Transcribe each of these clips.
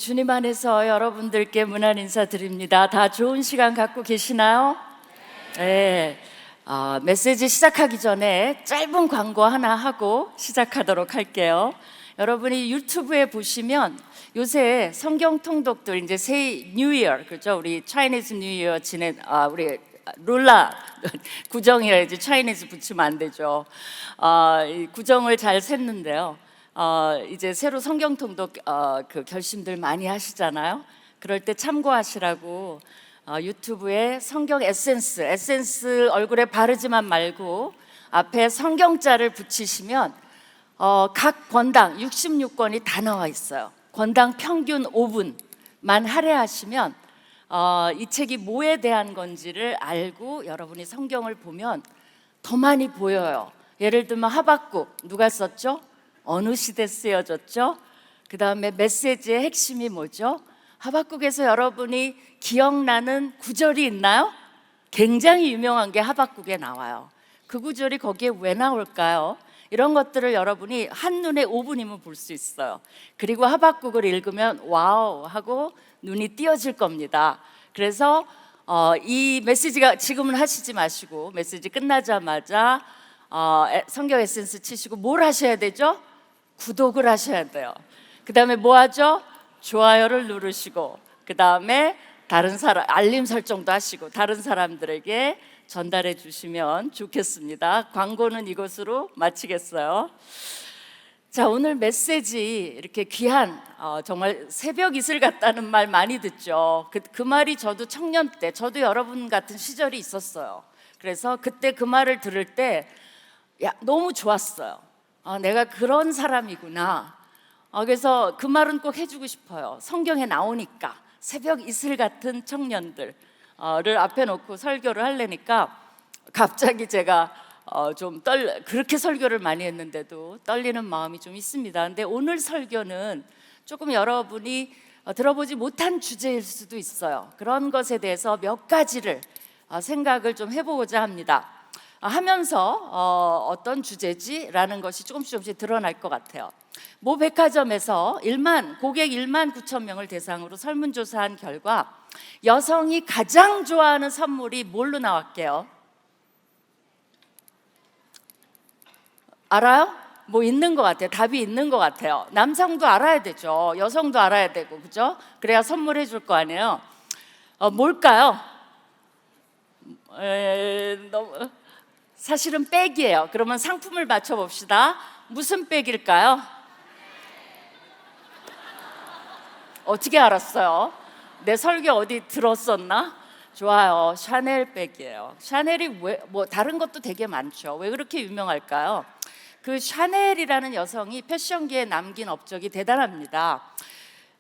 주님 안에서 여러분들께 문안 인사드립니다. 다 좋은 시간 갖고 계시나요? 네. 메시지 시작하기 전에 짧은 광고 하나 하고 시작하도록 할게요. 여러분이 유튜브에 보시면 요새 성경 통독들 이제 새 뉴 이어, 그렇죠? 우리 차이니즈 뉴 이어 우리 룰라 구정이라야지 차이니즈 붙이면 안 되죠. 이 구정을 잘 샜는데요. 이제 새로 성경 통독 그 결심들 많이 하시잖아요. 그럴 때 참고하시라고 유튜브에 성경 에센스 얼굴에 바르지만 말고 앞에 성경자를 붙이시면 각 권당 66권이 다 나와 있어요. 권당 평균 5분만 할애하시면 이 책이 뭐에 대한 건지를 알고 여러분이 성경을 보면 더 많이 보여요. 예를 들면 하박국 누가 썼죠? 어느 시대 쓰여졌죠? 그 다음에 메시지의 핵심이 뭐죠? 하박국에서 여러분이 기억나는 구절이 있나요? 굉장히 유명한 게 하박국에 나와요. 그 구절이 거기에 왜 나올까요? 이런 것들을 여러분이 한눈에 5분이면 볼 수 있어요. 그리고 하박국을 읽으면 와우 하고 눈이 띄어질 겁니다. 그래서 이 메시지가 지금은 하시지 마시고 메시지 끝나자마자 성경 에센스 치시고 뭘 하셔야 되죠? 구독을 하셔야 돼요. 그 다음에 뭐 하죠? 좋아요를 누르시고 그 다음에 다른 사람 알림 설정도 하시고 다른 사람들에게 전달해 주시면 좋겠습니다. 광고는 이것으로 마치겠어요. 자, 오늘 메시지 이렇게 귀한 정말 새벽 이슬 같다는 말 많이 듣죠. 그 말이 저도 청년 때 저도 여러분 같은 시절이 있었어요. 그래서 그때 그 말을 들을 때 너무 좋았어요. 내가 그런 사람이구나. 그래서 그 말은 꼭 해주고 싶어요. 성경에 나오니까 새벽 이슬 같은 청년들을 앞에 놓고 설교를 하려니까 갑자기 제가 그렇게 설교를 많이 했는데도 떨리는 마음이 좀 있습니다. 근데 오늘 설교는 조금 여러분이 들어보지 못한 주제일 수도 있어요. 그런 것에 대해서 몇 가지를 생각을 좀 해보고자 합니다. 하면서 어떤 주제지라는 것이 조금씩 드러날 것 같아요. 모 백화점에서 고객 1만 9천 명을 대상으로 설문조사한 결과 여성이 가장 좋아하는 선물이 뭘로 나왔게요? 알아요? 뭐 있는 것 같아요. 답이 있는 것 같아요. 남성도 알아야 되죠. 여성도 알아야 되고, 그죠? 그래야 선물해 줄 거 아니에요. 뭘까요? 사실은 백이에요. 그러면 상품을 맞춰봅시다. 무슨 백일까요? 어떻게 알았어요? 내 설교 어디 들었었나? 좋아요. 샤넬 백이에요. 샤넬이 다른 것도 되게 많죠. 왜 그렇게 유명할까요? 그 샤넬이라는 여성이 패션계에 남긴 업적이 대단합니다.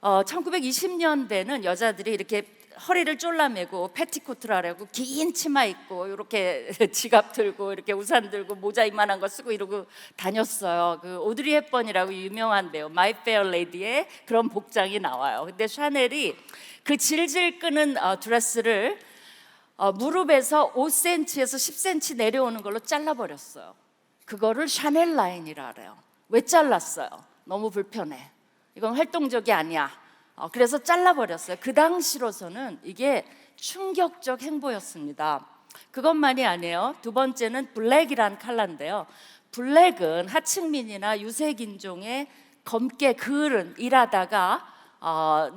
1920년대는 여자들이 이렇게 허리를 졸라매고 패티코트를 하려고 긴 치마 입고 이렇게 지갑 들고 이렇게 우산 들고 모자 이만한 거 쓰고 이러고 다녔어요. 그 오드리 헵번이라고 유명한 배우 마이 페어 레이디의 그런 복장이 나와요. 근데 샤넬이 그 질질 끄는 드레스를 무릎에서 5cm에서 10cm 내려오는 걸로 잘라버렸어요. 그거를 샤넬 라인이라 알아요. 왜 잘랐어요? 너무 불편해. 이건 활동적이 아니야. 그래서 잘라버렸어요. 그 당시로서는 이게 충격적 행보였습니다. 그것만이 아니에요. 두 번째는 블랙이란 컬러인데요. 블랙은 하층민이나 유색인종의 검게 게으른 일하다가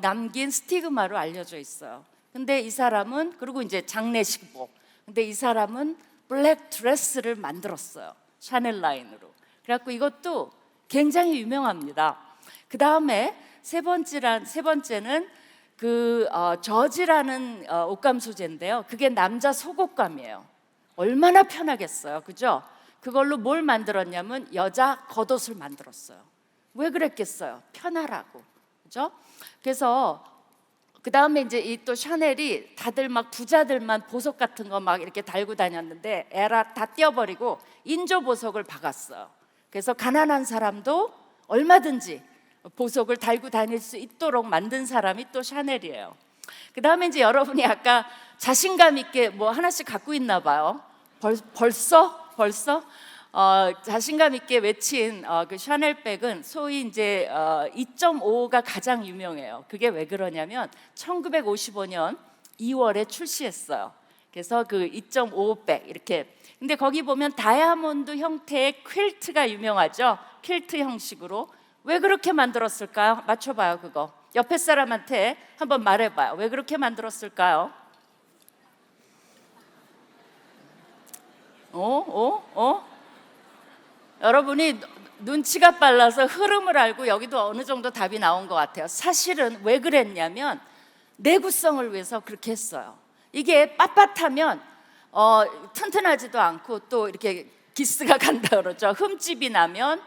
남긴 스티그마로 알려져 있어요. 근데 이 사람은 그리고 이제 장례식복. 근데 이 사람은 블랙 드레스를 만들었어요. 샤넬 라인으로. 그래갖고 이것도 굉장히 유명합니다. 그 다음에 세 번째는 저지라는 옷감 소재인데요. 그게 남자 속옷감이에요. 얼마나 편하겠어요, 그죠? 그걸로 뭘 만들었냐면 여자 겉옷을 만들었어요. 왜 그랬겠어요? 편하라고, 그죠? 그래서 그 다음에 이제 이 또 샤넬이 다들 막 부자들만 보석 같은 거 막 이렇게 달고 다녔는데 에라 다 떼어버리고 인조 보석을 박았어요. 그래서 가난한 사람도 얼마든지 보석을 달고 다닐 수 있도록 만든 사람이 또 샤넬이에요. 그 다음에 이제 여러분이 아까 자신감 있게 뭐 하나씩 갖고 있나 봐요. 벌써? 자신감 있게 외친 그 샤넬백은 소위 이제 2.5가 가장 유명해요. 그게 왜 그러냐면 1955년 2월에 출시했어요. 그래서 그 2.5백 이렇게. 근데 거기 보면 다이아몬드 형태의 퀼트가 유명하죠. 퀼트 형식으로. 왜 그렇게 만들었을까요? 맞춰봐요, 그거. 옆에 사람한테 한번 말해봐요. 왜 그렇게 만들었을까요? 여러분이 눈치가 빨라서 흐름을 알고 여기도 어느 정도 답이 나온 것 같아요. 사실은 왜 그랬냐면 내구성을 위해서 그렇게 했어요. 이게 빳빳하면 튼튼하지도 않고 또 이렇게 기스가 간다 그러죠. 흠집이 나면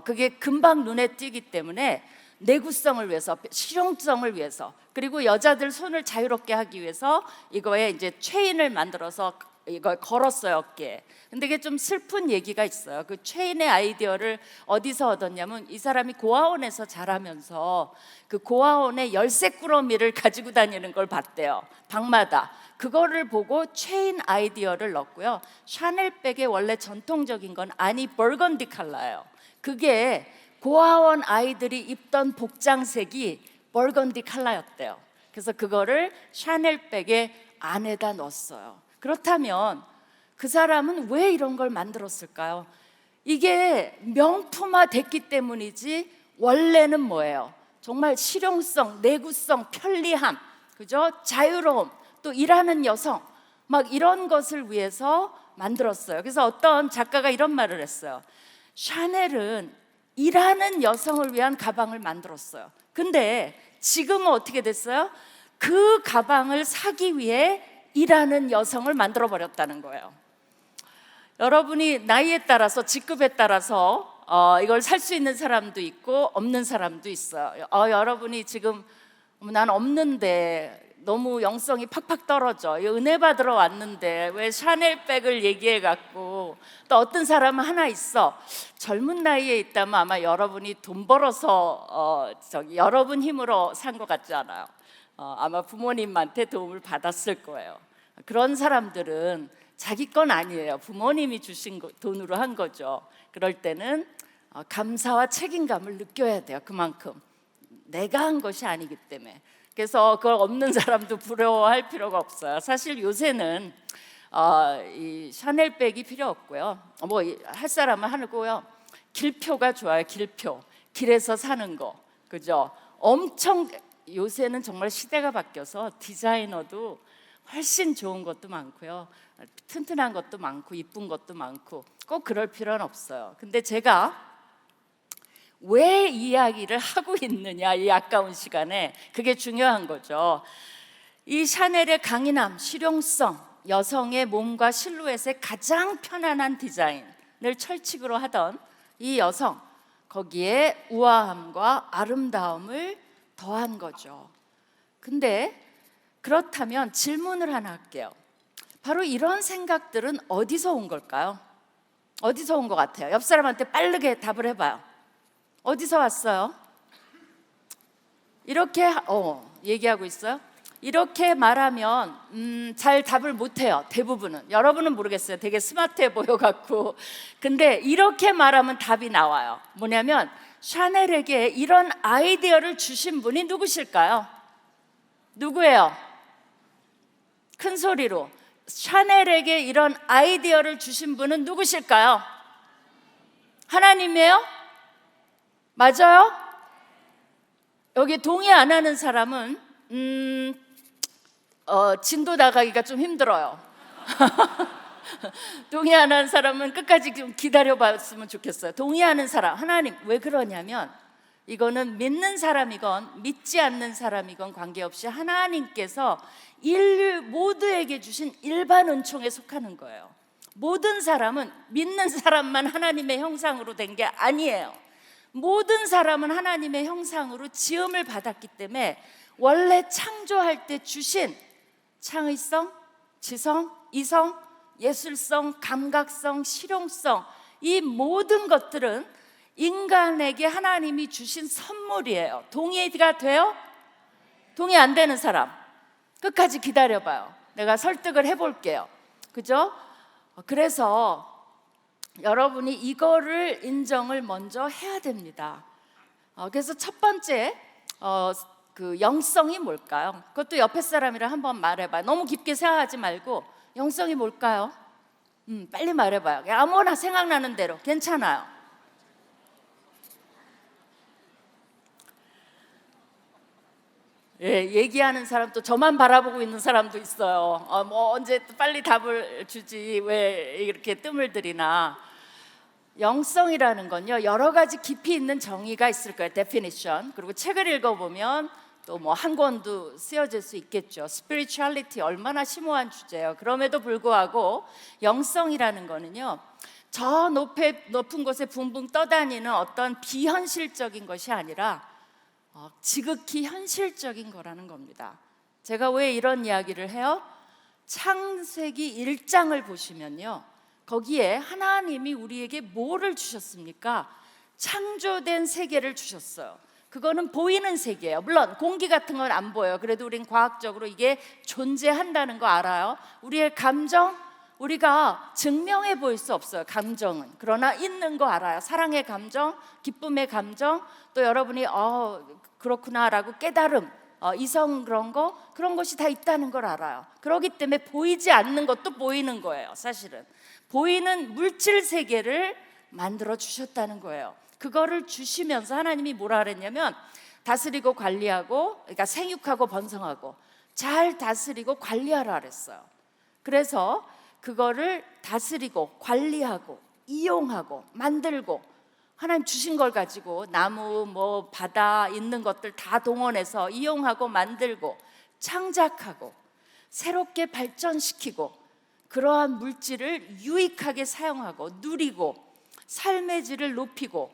그게 금방 눈에 띄기 때문에 내구성을 위해서, 실용성을 위해서, 그리고 여자들 손을 자유롭게 하기 위해서 이거에 이제 체인을 만들어서 이걸 걸었어요, 어깨에. 근데 이게 좀 슬픈 얘기가 있어요. 그 체인의 아이디어를 어디서 얻었냐면 이 사람이 고아원에서 자라면서 그 고아원에 열쇠 꾸러미를 가지고 다니는 걸 봤대요, 방마다. 그거를 보고 체인 아이디어를 넣었고요. 샤넬백의 원래 전통적인 건 아니 벌건디 컬러예요. 그게 고아원 아이들이 입던 복장색이 벌건디 컬러였대요. 그래서 그거를 샤넬백의 안에다 넣었어요. 그렇다면 그 사람은 왜 이런 걸 만들었을까요? 이게 명품화 됐기 때문이지 원래는 뭐예요? 정말 실용성, 내구성, 편리함, 그죠? 자유로움, 또 일하는 여성, 막 이런 것을 위해서 만들었어요. 그래서 어떤 작가가 이런 말을 했어요. 샤넬은 일하는 여성을 위한 가방을 만들었어요. 근데 지금은 어떻게 됐어요? 그 가방을 사기 위해 일하는 여성을 만들어 버렸다는 거예요. 여러분이 나이에 따라서, 직급에 따라서 이걸 살 수 있는 사람도 있고 없는 사람도 있어요. 여러분이 지금 난 없는데 너무 영성이 팍팍 떨어져, 은혜 받으러 왔는데 왜 샤넬백을 얘기해 갖고. 또 어떤 사람은 하나 있어. 젊은 나이에 있다면 아마 여러분이 돈 벌어서 여러분 힘으로 산 것 같지 않아요. 아마 부모님한테 도움을 받았을 거예요. 그런 사람들은 자기 건 아니에요. 부모님이 주신 돈으로 한 거죠. 그럴 때는 감사와 책임감을 느껴야 돼요. 그만큼 내가 한 것이 아니기 때문에. 그래서 그걸 없는 사람도 부러워할 필요가 없어요. 사실 요새는 이 샤넬백이 필요 없고요. 뭐 할 사람은 하고요. 길표가 좋아요. 길표. 길에서 사는 거, 그죠? 엄청 요새는 정말 시대가 바뀌어서 디자이너도 훨씬 좋은 것도 많고요. 튼튼한 것도 많고 이쁜 것도 많고 꼭 그럴 필요는 없어요. 근데 제가 왜 이야기를 하고 있느냐, 이 아까운 시간에. 그게 중요한 거죠. 이 샤넬의 강인함, 실용성, 여성의 몸과 실루엣의 가장 편안한 디자인을 철칙으로 하던 이 여성, 거기에 우아함과 아름다움을 더한 거죠. 근데 그렇다면 질문을 하나 할게요. 바로 이런 생각들은 어디서 온 걸까요? 어디서 온 것 같아요? 옆 사람한테 빠르게 답을 해봐요. 어디서 왔어요? 이렇게 얘기하고 있어요? 이렇게 말하면 잘 답을 못해요. 대부분은. 여러분은 모르겠어요. 되게 스마트해 보여갖고. 근데 이렇게 말하면 답이 나와요. 뭐냐면 샤넬에게 이런 아이디어를 주신 분이 누구실까요? 누구예요? 큰 소리로. 샤넬에게 이런 아이디어를 주신 분은 누구실까요? 하나님이에요? 맞아요? 여기 동의 안 하는 사람은 진도 나가기가 좀 힘들어요. 동의 안 하는 사람은 끝까지 좀 기다려봤으면 좋겠어요. 동의하는 사람, 하나님. 왜 그러냐면 이거는 믿는 사람이건 믿지 않는 사람이건 관계없이 하나님께서 인류 모두에게 주신 일반 은총에 속하는 거예요. 모든 사람은 믿는 사람만 하나님의 형상으로 된 게 아니에요. 모든 사람은 하나님의 형상으로 지음을 받았기 때문에 원래 창조할 때 주신 창의성, 지성, 이성, 예술성, 감각성, 실용성, 이 모든 것들은 인간에게 하나님이 주신 선물이에요. 동의가 돼요? 동의 안 되는 사람 끝까지 기다려봐요. 내가 설득을 해볼게요. 그죠? 그래서 여러분이 이거를 인정을 먼저 해야 됩니다. 그래서 첫 번째 그 영성이 뭘까요? 그것도 옆에 사람이랑 한번 말해봐요. 너무 깊게 생각하지 말고 영성이 뭘까요? 빨리 말해봐요. 아무거나 생각나는 대로 괜찮아요. 예, 얘기하는 사람도 저만 바라보고 있는 사람도 있어요. 뭐 언제 빨리 답을 주지 왜 이렇게 뜸을 들이나. 영성이라는 건요, 여러 가지 깊이 있는 정의가 있을 거예요. definition. 그리고 책을 읽어보면 또 뭐 한 권도 쓰여질 수 있겠죠. spirituality 얼마나 심오한 주제예요. 그럼에도 불구하고 영성이라는 거는요, 저 높은 곳에 붕붕 떠다니는 어떤 비현실적인 것이 아니라 지극히 현실적인 거라는 겁니다. 제가 왜 이런 이야기를 해요? 창세기 1장을 보시면요, 거기에 하나님이 우리에게 뭐를 주셨습니까? 창조된 세계를 주셨어요. 그거는 보이는 세계예요. 물론 공기 같은 건 안 보여요. 그래도 우린 과학적으로 이게 존재한다는 거 알아요. 우리의 감정, 우리가 증명해 보일 수 없어요. 감정은. 그러나 있는 거 알아요. 사랑의 감정, 기쁨의 감정, 또 여러분이 그렇구나라고 깨달음, 이성 그런 것이 다 있다는 걸 알아요. 그렇기 때문에 보이지 않는 것도 보이는 거예요. 사실은 보이는 물질 세계를 만들어 주셨다는 거예요. 그거를 주시면서 하나님이 뭐라 그랬냐면 다스리고 관리하고, 그러니까 생육하고 번성하고 잘 다스리고 관리하라 그랬어요. 그래서 그거를 다스리고 관리하고 이용하고 만들고, 하나님 주신 걸 가지고 나무 뭐 바다 있는 것들 다 동원해서 이용하고 만들고 창작하고 새롭게 발전시키고, 그러한 물질을 유익하게 사용하고 누리고 삶의 질을 높이고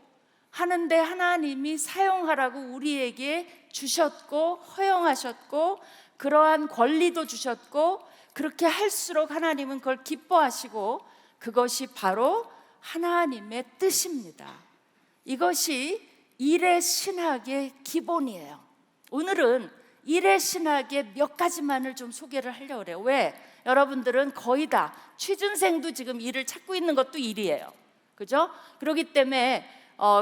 하는데, 하나님이 사용하라고 우리에게 주셨고 허용하셨고 그러한 권리도 주셨고, 그렇게 할수록 하나님은 그걸 기뻐하시고, 그것이 바로 하나님의 뜻입니다. 이것이 일의 신학의 기본이에요. 오늘은 일의 신학의 몇 가지만을 좀 소개를 하려고 그래요. 왜? 여러분들은 거의 다, 취준생도 지금 일을 찾고 있는 것도 일이에요. 그죠? 그렇기 때문에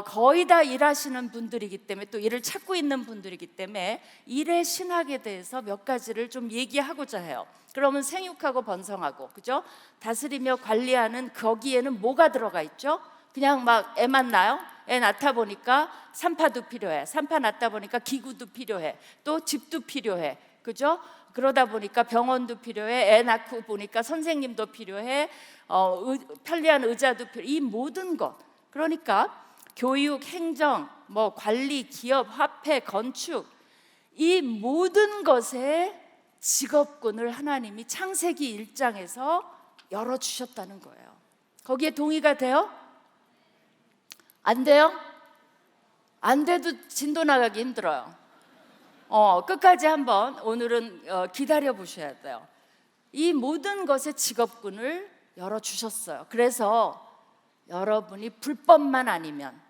거의 다 일하시는 분들이기 때문에, 또 일을 찾고 있는 분들이기 때문에 일의 신학에 대해서 몇 가지를 좀 얘기하고자 해요. 그러면 생육하고 번성하고, 그죠? 다스리며 관리하는 거기에는 뭐가 들어가 있죠? 그냥 막 애만 낳아요? 애 낳다 보니까 산파도 필요해. 산파 낳다 보니까 기구도 필요해. 또 집도 필요해. 그죠? 그러다 보니까 병원도 필요해. 애 낳고 보니까 선생님도 필요해. 편리한 의자도 필요해. 이 모든 것, 그러니까 교육, 행정, 뭐 관리, 기업, 화폐, 건축, 이 모든 것에 직업군을 하나님이 창세기 1장에서 열어주셨다는 거예요. 거기에 동의가 돼요? 안 돼요? 안 돼도 진도 나가기 힘들어요. 끝까지 한번 오늘은 기다려 보셔야 돼요. 이 모든 것의 직업군을 열어주셨어요. 그래서 여러분이 불법만 아니면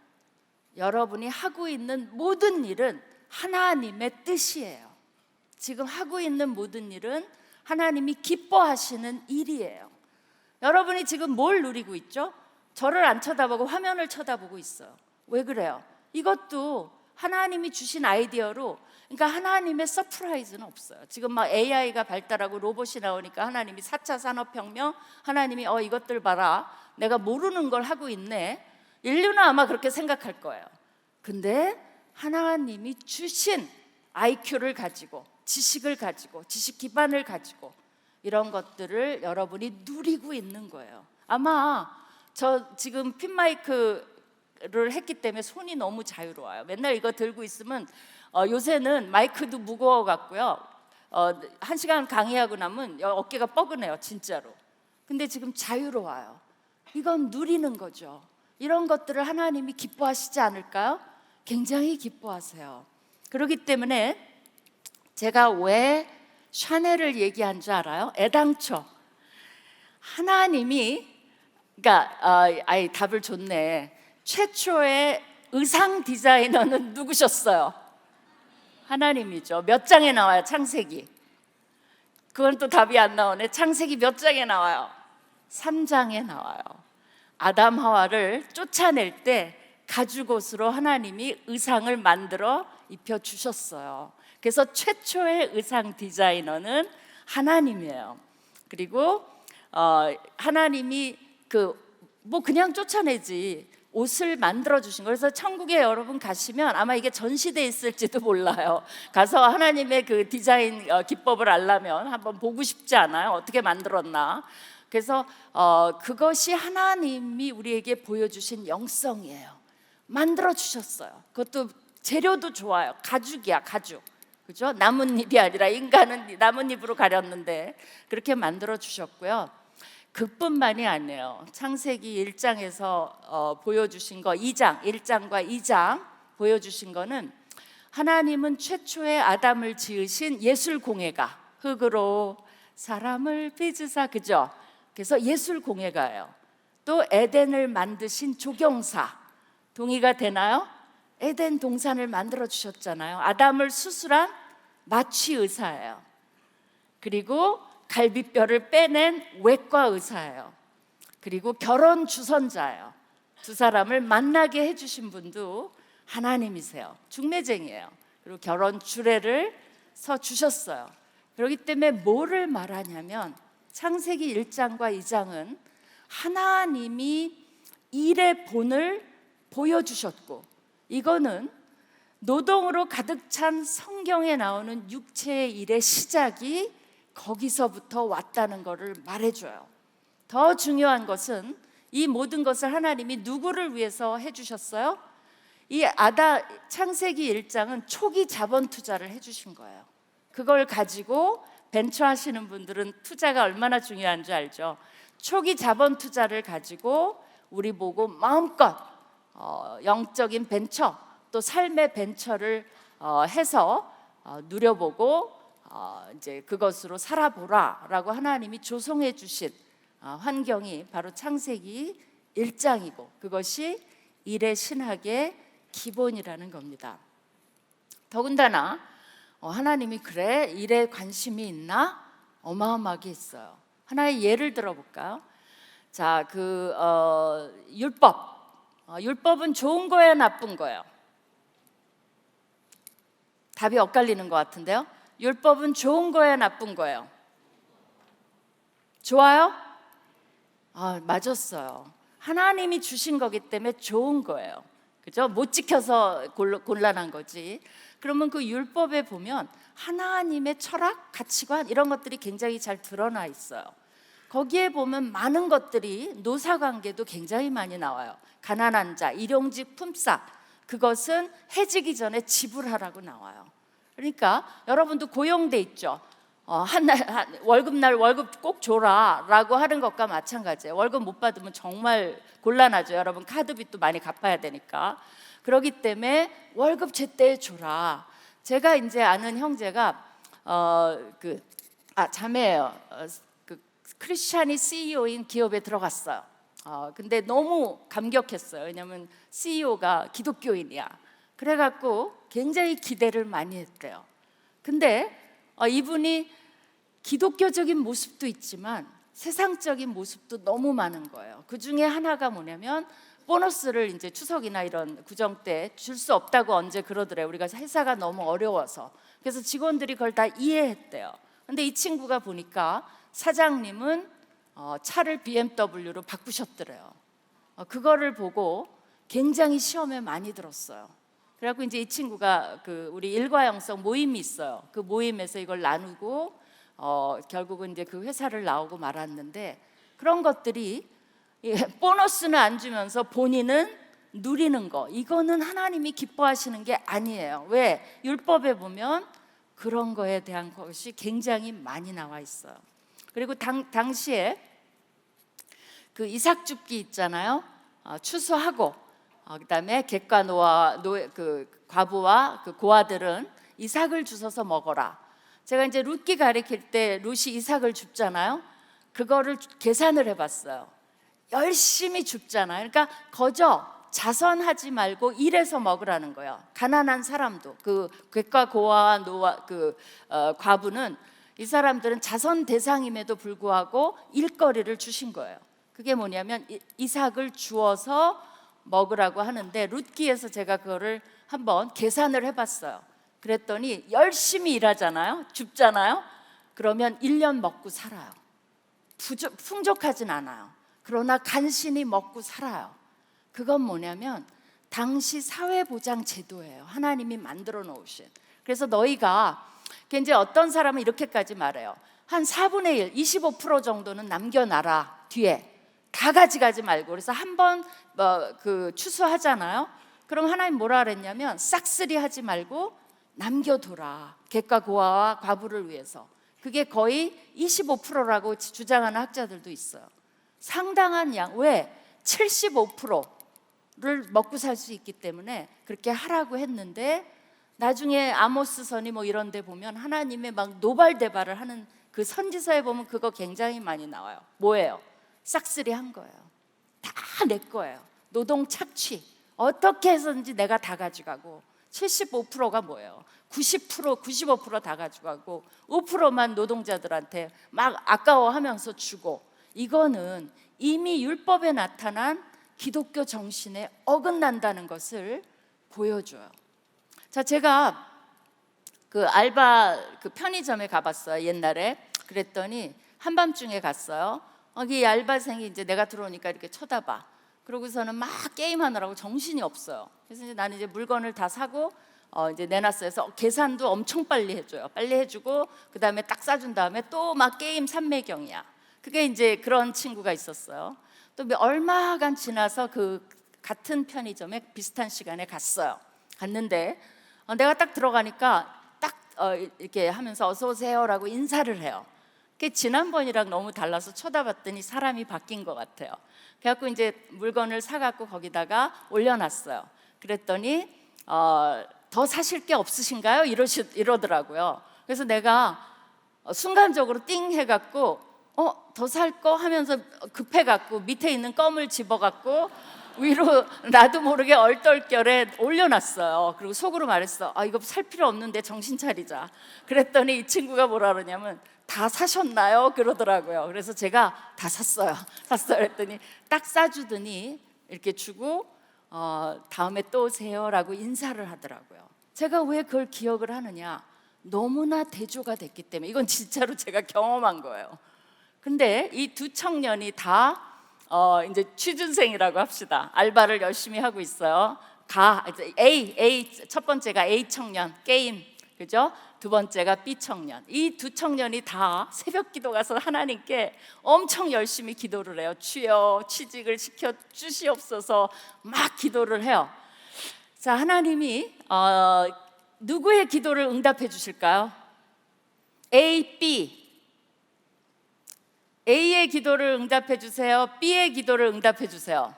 여러분이 하고 있는 모든 일은 하나님의 뜻이에요. 지금 하고 있는 모든 일은 하나님이 기뻐하시는 일이에요. 여러분이 지금 뭘 누리고 있죠? 저를 안 쳐다보고 화면을 쳐다보고 있어요. 왜 그래요? 이것도 하나님이 주신 아이디어로, 그러니까 하나님의 서프라이즈는 없어요. 지금 막 AI가 발달하고 로봇이 나오니까 하나님이 4차 산업혁명, 하나님이 이것들 봐라, 내가 모르는 걸 하고 있네, 인류는 아마 그렇게 생각할 거예요. 근데 하나님이 주신 IQ를 가지고, 지식을 가지고, 지식 기반을 가지고 이런 것들을 여러분이 누리고 있는 거예요. 아마 저 지금 핀마이크를 했기 때문에 손이 너무 자유로워요. 맨날 이거 들고 있으면 요새는 마이크도 무거워 갖고요, 1시간 강의하고 나면 어깨가 뻐근해요, 진짜로. 근데 지금 자유로워요. 이건 누리는 거죠. 이런 것들을 하나님이 기뻐하시지 않을까요? 굉장히 기뻐하세요. 그렇기 때문에 제가 왜 샤넬을 얘기한 줄 알아요? 애당초 하나님이, 그러니까 답을 줬네. 최초의 의상 디자이너는 누구셨어요? 하나님이죠. 몇 장에 나와요? 창세기. 그건 또 답이 안 나오네. 창세기 몇 장에 나와요? 3장에 나와요. 아담 하와를 쫓아낼 때 가죽옷으로 하나님이 의상을 만들어 입혀 주셨어요. 그래서 최초의 의상 디자이너는 하나님이에요. 그리고 하나님이 그냥 쫓아내지 옷을 만들어 주신 거예요. 그래서 천국에 여러분 가시면 아마 이게 전시돼 있을지도 몰라요. 가서 하나님의 그 디자인 기법을 알려면 한번 보고 싶지 않아요? 어떻게 만들었나? 그래서 그것이 하나님이 우리에게 보여주신 영성이에요. 만들어 주셨어요. 그것도 재료도 좋아요. 가죽이야, 가죽. 그죠? 나뭇잎이 아니라 인간은 나뭇잎으로 가렸는데 그렇게 만들어 주셨고요. 그뿐만이 아니에요. 창세기 1장에서 보여주신 거 1장과 2장 보여주신 거는 하나님은 최초의 아담을 지으신 예술공예가, 흙으로 사람을 빚으사, 그죠? 그래서 예술공예가예요. 또 에덴을 만드신 조경사, 동의가 되나요? 에덴 동산을 만들어 주셨잖아요. 아담을 수술한 마취의사예요. 그리고 갈비뼈를 빼낸 외과 의사예요. 그리고 결혼 주선자예요. 두 사람을 만나게 해주신 분도 하나님이세요. 중매쟁이에요. 그리고 결혼 주례를 서 주셨어요. 그렇기 때문에 뭐를 말하냐면 창세기 1장과 2장은 하나님이 일의 본을 보여주셨고, 이거는 노동으로 가득 찬 성경에 나오는 육체의 일의 시작이 거기서부터 왔다는 것을 말해줘요. 더 중요한 것은 이 모든 것을 하나님이 누구를 위해서 해주셨어요? 이 창세기 1장은 초기 자본 투자를 해주신 거예요. 그걸 가지고 벤처 하시는 분들은 투자가 얼마나 중요한 줄 알죠? 초기 자본 투자를 가지고 우리 보고 마음껏 영적인 벤처, 또 삶의 벤처를 해서 누려보고 이제 그것으로 살아보라라고 하나님이 조성해 주신 환경이 바로 창세기 1장이고, 그것이 일의 신학의 기본이라는 겁니다. 더군다나 하나님이 그래 일에 관심이 있나? 어마어마하게 있어요. 하나의 예를 들어볼까요? 자, 율법은 좋은 거예요, 나쁜 거예요? 답이 엇갈리는 것 같은데요. 율법은 좋은 거예요, 나쁜 거예요? 좋아요? 맞았어요. 하나님이 주신 거기 때문에 좋은 거예요. 그죠? 못 지켜서 곤란한 거지. 그러면 그 율법에 보면 하나님의 철학, 가치관 이런 것들이 굉장히 잘 드러나 있어요. 거기에 보면 많은 것들이, 노사관계도 굉장히 많이 나와요. 가난한 자, 일용직 품삯, 그것은 해지기 전에 지불하라고 나와요. 그러니까 여러분도 고용돼 있죠. 월급날 월급 꼭 줘라라고 하는 것과 마찬가지예요. 월급 못 받으면 정말 곤란하죠. 여러분 카드빚도 많이 갚아야 되니까. 그렇기 때문에 월급 제때에 줘라. 제가 이제 아는 형제가 자매예요. 크리스찬이 CEO인 기업에 들어갔어요. 근데 너무 감격했어요. 왜냐하면 CEO가 기독교인이야. 그래갖고 굉장히 기대를 많이 했대요. 근데 이분이 기독교적인 모습도 있지만 세상적인 모습도 너무 많은 거예요. 그 중에 하나가 뭐냐면 보너스를 이제 추석이나 이런 구정 때 줄 수 없다고 언제 그러더래요. 우리가 회사가 너무 어려워서. 그래서 직원들이 그걸 다 이해했대요. 근데 이 친구가 보니까 사장님은 차를 BMW로 바꾸셨더래요. 그거를 보고 굉장히 시험에 많이 들었어요. 그래갖고 이제 이 친구가 우리 일과영성 모임이 있어요. 그 모임에서 이걸 나누고 결국은 이제 그 회사를 나오고 말았는데, 그런 것들이 보너스는 안 주면서 본인은 누리는 거, 이거는 하나님이 기뻐하시는 게 아니에요. 왜? 율법에 보면 그런 거에 대한 것이 굉장히 많이 나와 있어요. 그리고 당시에 그 이삭 줍기 있잖아요. 추수하고 그다음에 객과 과부와 그 고아들은 이삭을 주워서 먹어라. 제가 이제 룻기 가르칠 때 룻이 이삭을 줍잖아요. 그거를 계산을 해봤어요. 열심히 줍잖아요. 그러니까 자선하지 말고 일해서 먹으라는 거예요. 가난한 사람도, 그 객과 고아와 과부는, 이 사람들은 자선 대상임에도 불구하고 일거리를 주신 거예요. 그게 뭐냐면 이삭을 주어서 먹으라고 하는데, 룻기에서 제가 그거를 한번 계산을 해봤어요. 그랬더니 열심히 일하잖아요, 줍잖아요. 그러면 1년 먹고 살아요. 풍족하진 않아요. 그러나 간신히 먹고 살아요. 그건 뭐냐면 당시 사회보장 제도예요. 하나님이 만들어 놓으신. 그래서 너희가, 이제 어떤 사람은 이렇게까지 말해요. 한 4분의 1, 25% 정도는 남겨놔라. 뒤에 다 가져가지 말고. 그래서 한번 추수하잖아요. 그럼 하나님 뭐라 그랬냐면 싹쓸이 하지 말고 남겨둬라. 객과 고아와 과부를 위해서. 그게 거의 25%라고 주장하는 학자들도 있어요. 상당한 양. 왜? 75%를 먹고 살 수 있기 때문에 그렇게 하라고 했는데, 나중에 아모스서니 뭐 이런 데 보면 하나님의 막 노발대발을 하는 그 선지서에 보면 그거 굉장히 많이 나와요. 뭐예요? 싹쓸이 한 거예요. 다 내 거예요. 노동 착취. 어떻게 해서든지 내가 다 가져가고, 75%가 뭐예요? 90%, 95%다 가져가고 5%만 노동자들한테 막 아까워하면서 주고. 이거는 이미 율법에 나타난 기독교 정신에 어긋난다는 것을 보여줘요. 자, 제가 그 알바 편의점에 가봤어요, 옛날에. 그랬더니 한밤중에 갔어요. 이 알바생이 이제 내가 들어오니까 이렇게 쳐다봐. 그러고서는 막 게임하느라고 정신이 없어요. 그래서 이제 나는 이제 물건을 다 사고 이제 내놨어요. 그래서 계산도 엄청 빨리 해줘요. 빨리 해주고 그 다음에 딱 싸준 다음에 또 막 게임 삼매경이야. 그게 이제 그런 친구가 있었어요. 또 얼마간 지나서 그 같은 편의점에 비슷한 시간에 갔는데 내가 딱 들어가니까 딱 이렇게 하면서 어서 오세요라고 인사를 해요. 그게 지난번이랑 너무 달라서 쳐다봤더니 사람이 바뀐 것 같아요. 그래갖고 이제 물건을 사갖고 거기다가 올려놨어요. 그랬더니 더 사실 게 없으신가요? 이러더라고요. 그래서 내가 순간적으로 띵 해갖고 더 살 거 하면서 급해갖고 밑에 있는 껌을 집어갖고 위로 나도 모르게 얼떨결에 올려놨어요. 그리고 속으로 말했어. 이거 살 필요 없는데 정신 차리자. 그랬더니 이 친구가 뭐라 그러냐면 다 사셨나요? 그러더라고요. 그래서 제가 다 샀어요. 그랬더니 딱 싸주더니 이렇게 주고 다음에 또 오세요라고 인사를 하더라고요. 제가 왜 그걸 기억을 하느냐? 너무나 대조가 됐기 때문에. 이건 진짜로 제가 경험한 거예요. 근데 이 두 청년이 다 이제 취준생이라고 합시다. 알바를 열심히 하고 있어요. A 첫 번째가 A 청년 게임, 그죠? 두 번째가 B 청년. 이 두 청년이 다 새벽 기도 가서 하나님께 엄청 열심히 기도를 해요. 주여 취직을 시켜 주시옵소서 막 기도를 해요. 자, 하나님이 누구의 기도를 응답해 주실까요? A, B. A의 기도를 응답해 주세요. B의 기도를 응답해 주세요.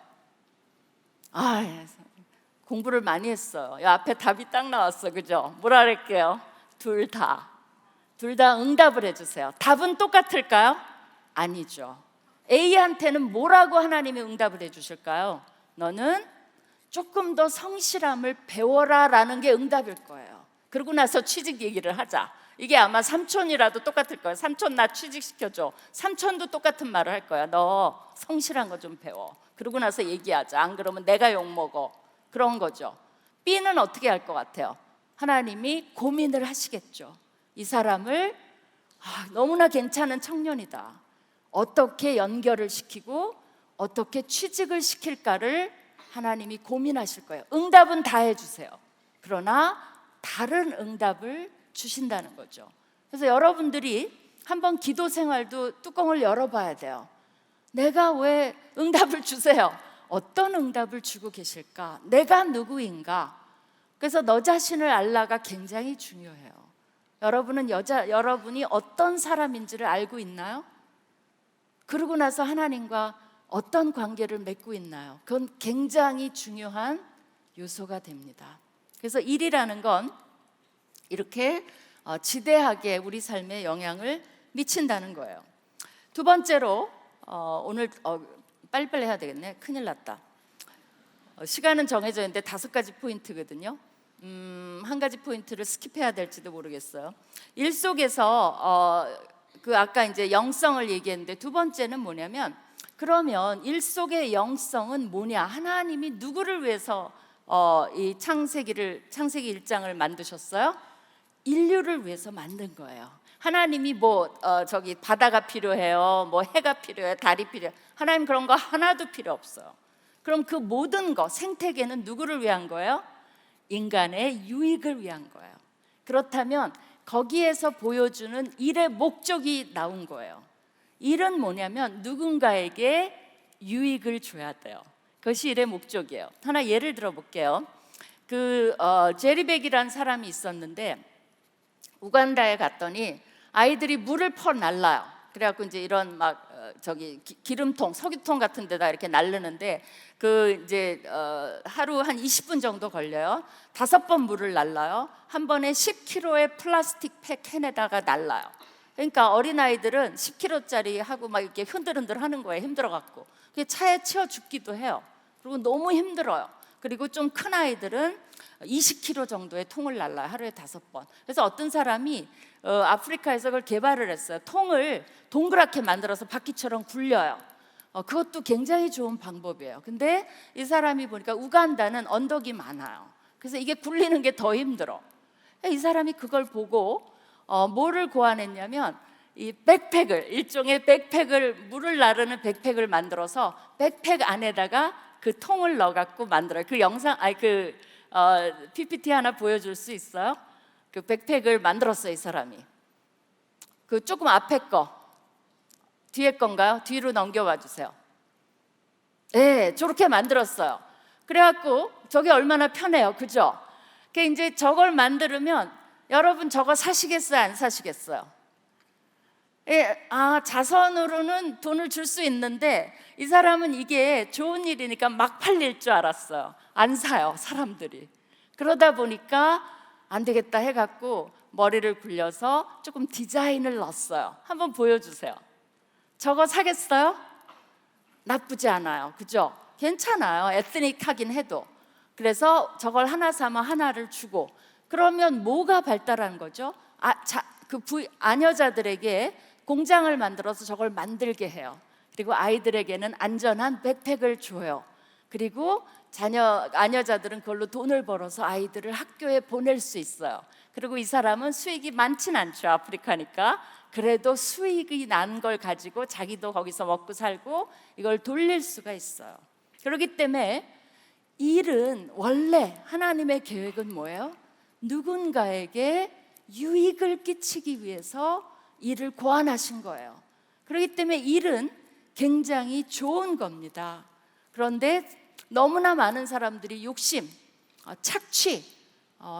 공부를 많이 했어요. 앞에 답이 딱 나왔어, 그죠? 뭐라 그럴게요? 둘 다 응답을 해주세요. 답은 똑같을까요? 아니죠. A한테는 뭐라고 하나님이 응답을 해주실까요? 너는 조금 더 성실함을 배워라 라는 게 응답일 거예요. 그러고 나서 취직 얘기를 하자. 이게 아마 삼촌이라도 똑같을 거예요. 삼촌 나 취직시켜줘. 삼촌도 똑같은 말을 할 거야. 너 성실한 거 좀 배워. 그러고 나서 얘기하자. 안 그러면 내가 욕먹어. 그런 거죠. B는 어떻게 할 것 같아요? 하나님이 고민을 하시겠죠. 이 사람을 너무나 괜찮은 청년이다. 어떻게 연결을 시키고 어떻게 취직을 시킬까를 하나님이 고민하실 거예요. 응답은 다 해주세요. 그러나 다른 응답을 주신다는 거죠. 그래서 여러분들이 한번 기도 생활도 뚜껑을 열어봐야 돼요. 내가 왜 응답을 주세요? 어떤 응답을 주고 계실까? 내가 누구인가? 그래서 너 자신을 알라가 굉장히 중요해요. 여러분이 어떤 사람인지를 알고 있나요? 그러고 나서 하나님과 어떤 관계를 맺고 있나요? 그건 굉장히 중요한 요소가 됩니다. 그래서 일이라는 건 이렇게 지대하게 우리 삶에 영향을 미친다는 거예요. 두 번째로 오늘 빨리빨리 해야 되겠네. 큰일 났다. 시간은 정해져 있는데 5가지 포인트거든요. 한 가지 포인트를 스킵해야 될지도 모르겠어요. 일 속에서 아까 이제 영성을 얘기했는데 두 번째는 뭐냐면 그러면 일 속의 영성은 뭐냐? 하나님이 누구를 위해서 이 창세기 1장을 만드셨어요? 인류를 위해서 만든 거예요. 하나님이 저기 바다가 필요해요, 뭐 해가 필요해, 달이 필요해. 하나님 그런 거 하나도 필요 없어요. 그럼 그 모든 거, 생태계는 누구를 위한 거예요? 인간의 유익을 위한 거예요. 그렇다면 거기에서 보여주는 일의 목적이 나온 거예요. 일은 뭐냐면 누군가에게 유익을 줘야 돼요. 그것이 일의 목적이에요. 하나 예를 들어 볼게요. 제리백이라는 사람이 있었는데 우간다에 갔더니 아이들이 물을 퍼 날라요. 그래갖고 이제 이런 기름통, 석유통 같은 데다 이렇게 날르는데 하루 한 20분 정도 걸려요. 5번 물을 날라요. 한 번에 10kg의 플라스틱 캔에다가 날라요. 그러니까 어린아이들은 10kg짜리 하고 막 이렇게 흔들흔들 하는 거예요. 힘들어갖고. 그게 차에 치여 죽기도 해요. 그리고 너무 힘들어요. 그리고 좀 큰 아이들은 20kg 정도의 통을 날라요. 하루에 5번. 그래서 어떤 사람이 아프리카에서 그걸 개발을 했어요. 통을 동그랗게 만들어서 바퀴처럼 굴려요. 그것도 굉장히 좋은 방법이에요. 근데 이 사람이 보니까 우간다는 언덕이 많아요. 그래서 이게 굴리는 게 더 힘들어. 이 사람이 그걸 보고 뭐를 고안했냐면 이 일종의 물을 나르는 백팩을 만들어서 백팩 안에다가 그 통을 넣어갖고 만들어요. 그 영상, PPT 하나 보여줄 수 있어요? 그 백팩을 만들었어요, 이 사람이. 그 조금 앞에 뒤에 건가요? 뒤로 넘겨와 주세요. 네, 저렇게 만들었어요. 그래갖고 저게 얼마나 편해요, 그죠? 그러니까 이제 저걸 만들면 여러분 저거 사시겠어요, 안 사시겠어요? 자선으로는 돈을 줄 수 있는데 이 사람은 이게 좋은 일이니까 막 팔릴 줄 알았어요. 안 사요, 사람들이. 그러다 보니까 안 되겠다 해갖고 머리를 굴려서 조금 디자인을 넣었어요. 한번 보여주세요. 저거 사겠어요? 나쁘지 않아요, 그죠? 괜찮아요, 에스닉하긴 해도. 그래서 저걸 하나 사면 하나를 주고. 그러면 뭐가 발달한 거죠? 아녀자들에게 공장을 만들어서 저걸 만들게 해요. 그리고 아이들에게는 안전한 백팩을 줘요. 그리고 아녀자들은 그걸로 돈을 벌어서 아이들을 학교에 보낼 수 있어요. 그리고 이 사람은 수익이 많진 않죠, 아프리카니까. 그래도 수익이 난 걸 가지고 자기도 거기서 먹고 살고 이걸 돌릴 수가 있어요. 그렇기 때문에 일은 원래 하나님의 계획은 뭐예요? 누군가에게 유익을 끼치기 위해서 일을 고안하신 거예요. 그렇기 때문에 일은 굉장히 좋은 겁니다. 그런데 너무나 많은 사람들이 욕심, 착취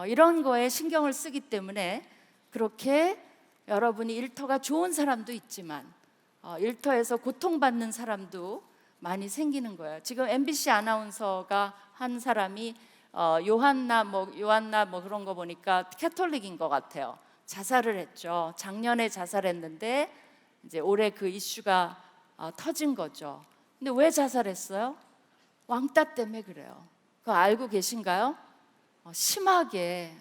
이런 거에 신경을 쓰기 때문에 그렇게 여러분이 일터가 좋은 사람도 있지만 일터에서 고통받는 사람도 많이 생기는 거예요. 지금 MBC 아나운서가 한 사람이 요한나 그런 거 보니까 캐톨릭인 것 같아요. 자살을 했죠. 작년에 자살했는데 이제 올해 그 이슈가 터진 거죠. 근데 왜 자살했어요? 왕따 때문에 그래요. 그거 알고 계신가요? 심하게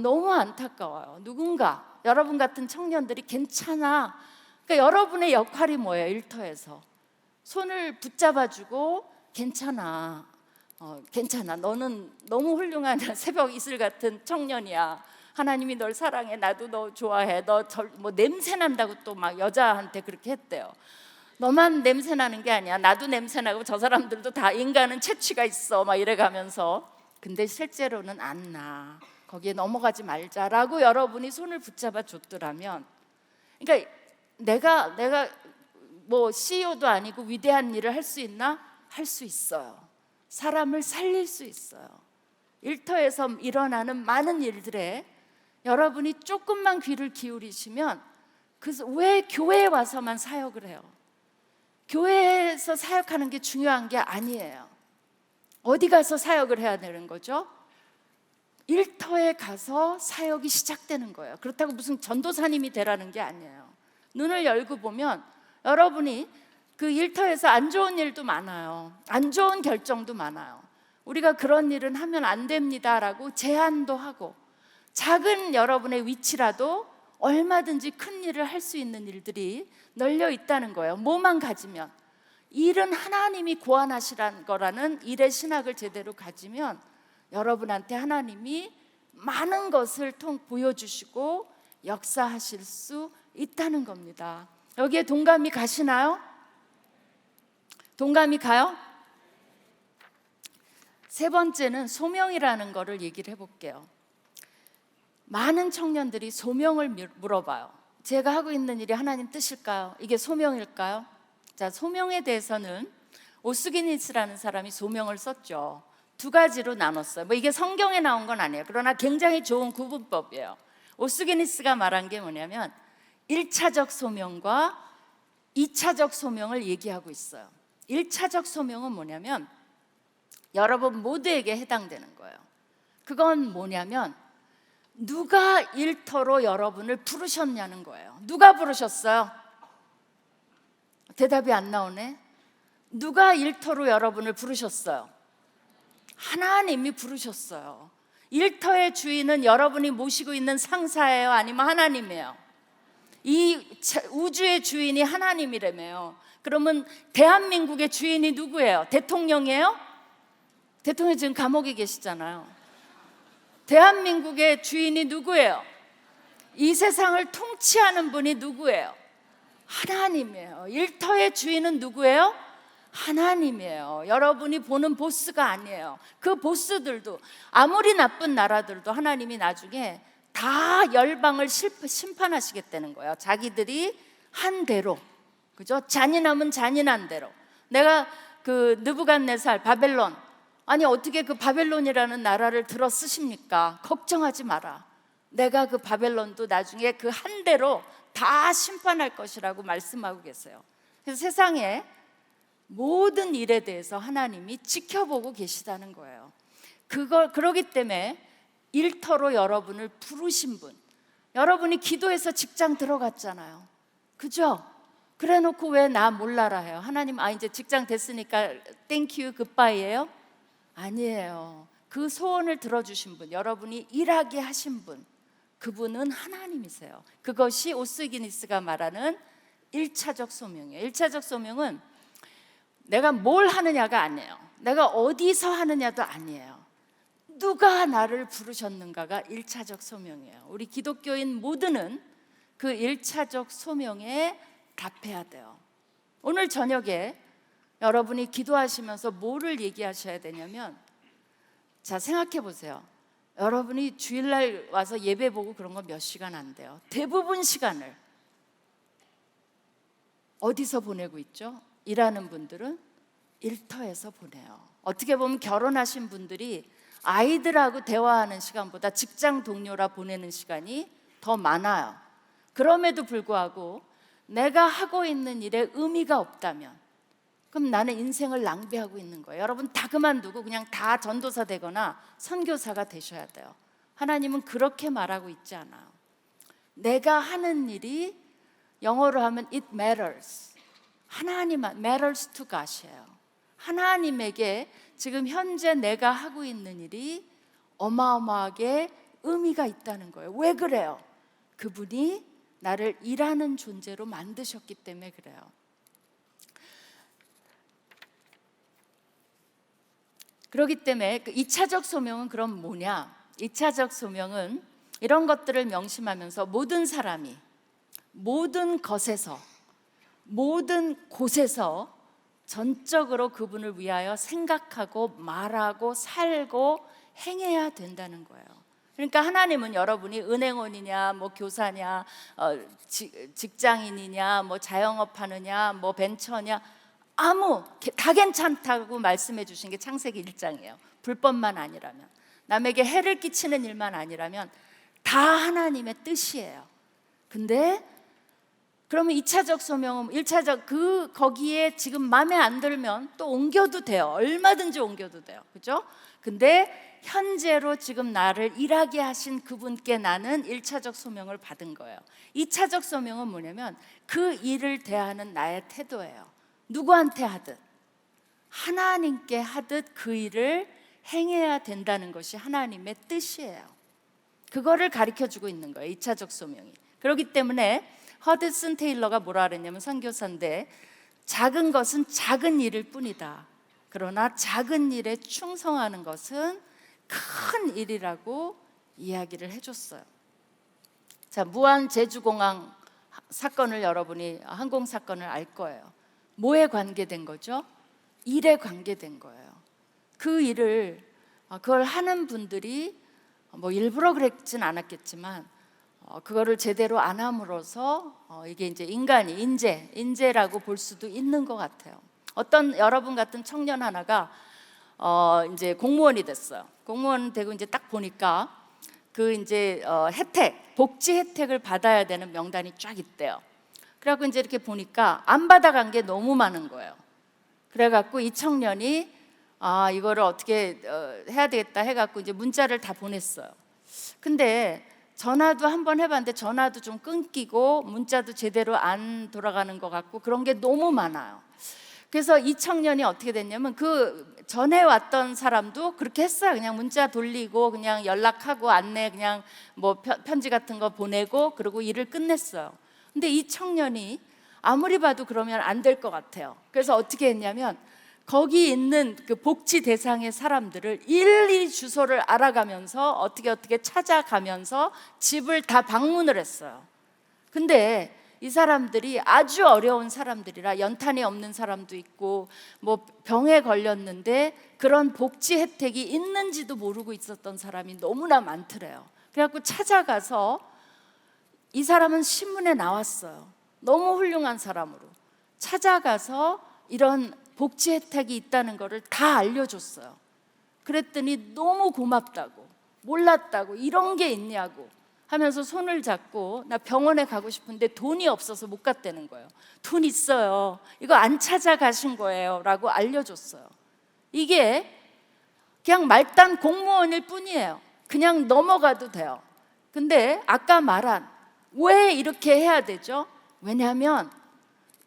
너무 안타까워요. 누군가 여러분 같은 청년들이 괜찮아. 그러니까 여러분의 역할이 뭐예요? 일터에서 손을 붙잡아주고 괜찮아. 괜찮아. 너는 너무 훌륭한 새벽 이슬 같은 청년이야. 하나님이 널 사랑해. 나도 너 좋아해. 너 냄새 난다고 또 막 여자한테 그렇게 했대요. 너만 냄새 나는 게 아니야. 나도 냄새 나고 저 사람들도 다 인간은 체취가 있어. 막 이래가면서 근데 실제로는 안 나. 거기에 넘어가지 말자라고 여러분이 손을 붙잡아 줬더라면, 그러니까 내가 CEO도 아니고 위대한 일을 할 수 있나? 할 수 있어요. 사람을 살릴 수 있어요. 일터에서 일어나는 많은 일들에 여러분이 조금만 귀를 기울이시면 왜 교회에 와서만 사역을 해요? 교회에서 사역하는 게 중요한 게 아니에요. 어디 가서 사역을 해야 되는 거죠? 일터에 가서 사역이 시작되는 거예요. 그렇다고 무슨 전도사님이 되라는 게 아니에요. 눈을 열고 보면 여러분이 그 일터에서 안 좋은 일도 많아요. 안 좋은 결정도 많아요. 우리가 그런 일은 하면 안 됩니다라고 제안도 하고, 작은 여러분의 위치라도 얼마든지 큰 일을 할 수 있는 일들이 널려 있다는 거예요. 뭐만 가지면. 일은 하나님이 고안하시라는 거라는 일의 신학을 제대로 가지면 여러분한테 하나님이 많은 것을 보여주시고 역사하실 수 있다는 겁니다. 여기에 동감이 가시나요? 동감이 가요? 세 번째는 소명이라는 거를 얘기를 해볼게요. 많은 청년들이 소명을 물어봐요. 제가 하고 있는 일이 하나님 뜻일까요? 이게 소명일까요? 자, 소명에 대해서는 오스기니스라는 사람이 소명을 썼죠. 두 가지로 나눴어요. 뭐 이게 성경에 나온 건 아니에요. 그러나 굉장히 좋은 구분법이에요. 오스기니스가 말한 게 뭐냐면 1차적 소명과 2차적 소명을 얘기하고 있어요. 1차적 소명은 뭐냐면 여러분 모두에게 해당되는 거예요. 그건 뭐냐면 누가 일터로 여러분을 부르셨냐는 거예요. 누가 부르셨어요? 대답이 안 나오네. 누가 일터로 여러분을 부르셨어요? 하나님이 부르셨어요. 일터의 주인은 여러분이 모시고 있는 상사예요? 아니면 하나님이에요? 이 우주의 주인이 하나님이라며요. 그러면 대한민국의 주인이 누구예요? 대통령이에요? 대통령 지금 감옥에 계시잖아요. 대한민국의 주인이 누구예요? 이 세상을 통치하는 분이 누구예요? 하나님이에요. 일터의 주인은 누구예요? 하나님이에요. 여러분이 보는 보스가 아니에요. 그 보스들도 아무리 나쁜 나라들도 하나님이 나중에 다 열방을 심판하시겠다는 거예요. 자기들이 한 대로, 그죠? 잔인하면 잔인한 대로. 내가 그 느부갓네살 바벨론, 아니 어떻게 그 바벨론이라는 나라를 들어 쓰십니까? 걱정하지 마라. 내가 그 바벨론도 나중에 그 한 대로 다 심판할 것이라고 말씀하고 계세요. 그래서 세상에 모든 일에 대해서 하나님이 지켜보고 계시다는 거예요. 그러기 때문에 일터로 여러분을 부르신 분, 여러분이 기도해서 직장 들어갔잖아요. 그죠? 그래 놓고 왜 나 몰라라 해요? 하나님 이제 직장 됐으니까 땡큐 굿바이예요? 아니에요. 그 소원을 들어주신 분, 여러분이 일하게 하신 분, 그분은 하나님이세요. 그것이 오스기니스가 말하는 1차적 소명이에요. 1차적 소명은 내가 뭘 하느냐가 아니에요. 내가 어디서 하느냐도 아니에요. 누가 나를 부르셨는가가 1차적 소명이에요. 우리 기독교인 모두는 그 1차적 소명에 답해야 돼요. 오늘 저녁에 여러분이 기도하시면서 뭐를 얘기하셔야 되냐면, 자, 생각해 보세요. 여러분이 주일날 와서 예배 보고 그런 거 몇 시간 안 돼요. 대부분 시간을 어디서 보내고 있죠? 일하는 분들은 일터에서 보내요. 어떻게 보면 결혼하신 분들이 아이들하고 대화하는 시간보다 직장 동료라 보내는 시간이 더 많아요. 그럼에도 불구하고 내가 하고 있는 일에 의미가 없다면 그럼 나는 인생을 낭비하고 있는 거예요. 여러분 다 그만두고 그냥 다 전도사 되거나 선교사가 되셔야 돼요. 하나님은 그렇게 말하고 있지 않아요. 내가 하는 일이 영어로 하면 it matters. 하나님만 matters to God이에요. 하나님에게 지금 현재 내가 하고 있는 일이 어마어마하게 의미가 있다는 거예요. 왜 그래요? 그분이 나를 일하는 존재로 만드셨기 때문에 그래요. 그렇기 때문에 그 2차적 소명은 그럼 뭐냐? 2차적 소명은 이런 것들을 명심하면서 모든 사람이 모든 것에서 모든 곳에서 전적으로 그분을 위하여 생각하고 말하고 살고 행해야 된다는 거예요. 그러니까 하나님은 여러분이 은행원이냐 뭐 교사냐 직장인이냐 뭐 자영업 하느냐 뭐 벤처냐 다 괜찮다고 말씀해 주신 게 창세기 1장이에요. 불법만 아니라면, 남에게 해를 끼치는 일만 아니라면 다 하나님의 뜻이에요. 근데 그러면 2차적 소명은 1차적 거기에 지금 마음에 안 들면 또 옮겨도 돼요. 얼마든지 옮겨도 돼요. 그죠? 근데 현재로 지금 나를 일하게 하신 그분께 나는 1차적 소명을 받은 거예요. 2차적 소명은 뭐냐면 그 일을 대하는 나의 태도예요. 누구한테 하듯 하나님께 하듯 그 일을 행해야 된다는 것이 하나님의 뜻이에요. 그거를 가르쳐주고 있는 거예요. 2차적 소명이. 그렇기 때문에 허드슨 테일러가 뭐라 그랬냐면 선교사인데 작은 것은 작은 일일 뿐이다. 그러나 작은 일에 충성하는 것은 큰 일이라고 이야기를 해줬어요. 자, 무한 제주공항 사건을 여러분이 항공사건을 알 거예요. 뭐에 관계된 거죠? 일에 관계된 거예요. 그 일을 그걸 하는 분들이 뭐 일부러 그랬진 않았겠지만 그거를 제대로 안 함으로써 이게 이제 인간이 인재라고 볼 수도 있는 것 같아요. 어떤 여러분 같은 청년 하나가 이제 공무원이 됐어요. 공무원 되고 이제 딱 보니까 그 이제 복지 혜택을 받아야 되는 명단이 쫙 있대요. 그래갖고 이제 이렇게 보니까 안 받아간 게 너무 많은 거예요. 그래갖고 이 청년이 이거를 어떻게 해야 되겠다 해갖고 이제 문자를 다 보냈어요. 근데 전화도 한번 해봤는데 전화도 좀 끊기고 문자도 제대로 안 돌아가는 것 같고 그런 게 너무 많아요. 그래서 이 청년이 어떻게 됐냐면 그 전에 왔던 사람도 그렇게 했어요. 그냥 문자 돌리고 그냥 연락하고 안내 그냥 뭐 편지 같은 거 보내고 그리고 일을 끝냈어요. 근데 이 청년이 아무리 봐도 그러면 안 될 것 같아요. 그래서 어떻게 했냐면 거기 있는 그 복지 대상의 사람들을 일일이 주소를 알아가면서 어떻게 찾아가면서 집을 다 방문을 했어요. 근데 이 사람들이 아주 어려운 사람들이라 연탄이 없는 사람도 있고 뭐 병에 걸렸는데 그런 복지 혜택이 있는지도 모르고 있었던 사람이 너무나 많더래요. 그래갖고 찾아가서 이 사람은 신문에 나왔어요. 너무 훌륭한 사람으로 찾아가서 이런 복지 혜택이 있다는 거를 다 알려줬어요. 그랬더니 너무 고맙다고, 몰랐다고, 이런 게 있냐고 하면서 손을 잡고 나 병원에 가고 싶은데 돈이 없어서 못 갔다는 거예요. 돈 있어요. 이거 안 찾아가신 거예요 라고 알려줬어요. 이게 그냥 말단 공무원일 뿐이에요. 그냥 넘어가도 돼요. 근데 아까 말한 왜 이렇게 해야 되죠? 왜냐하면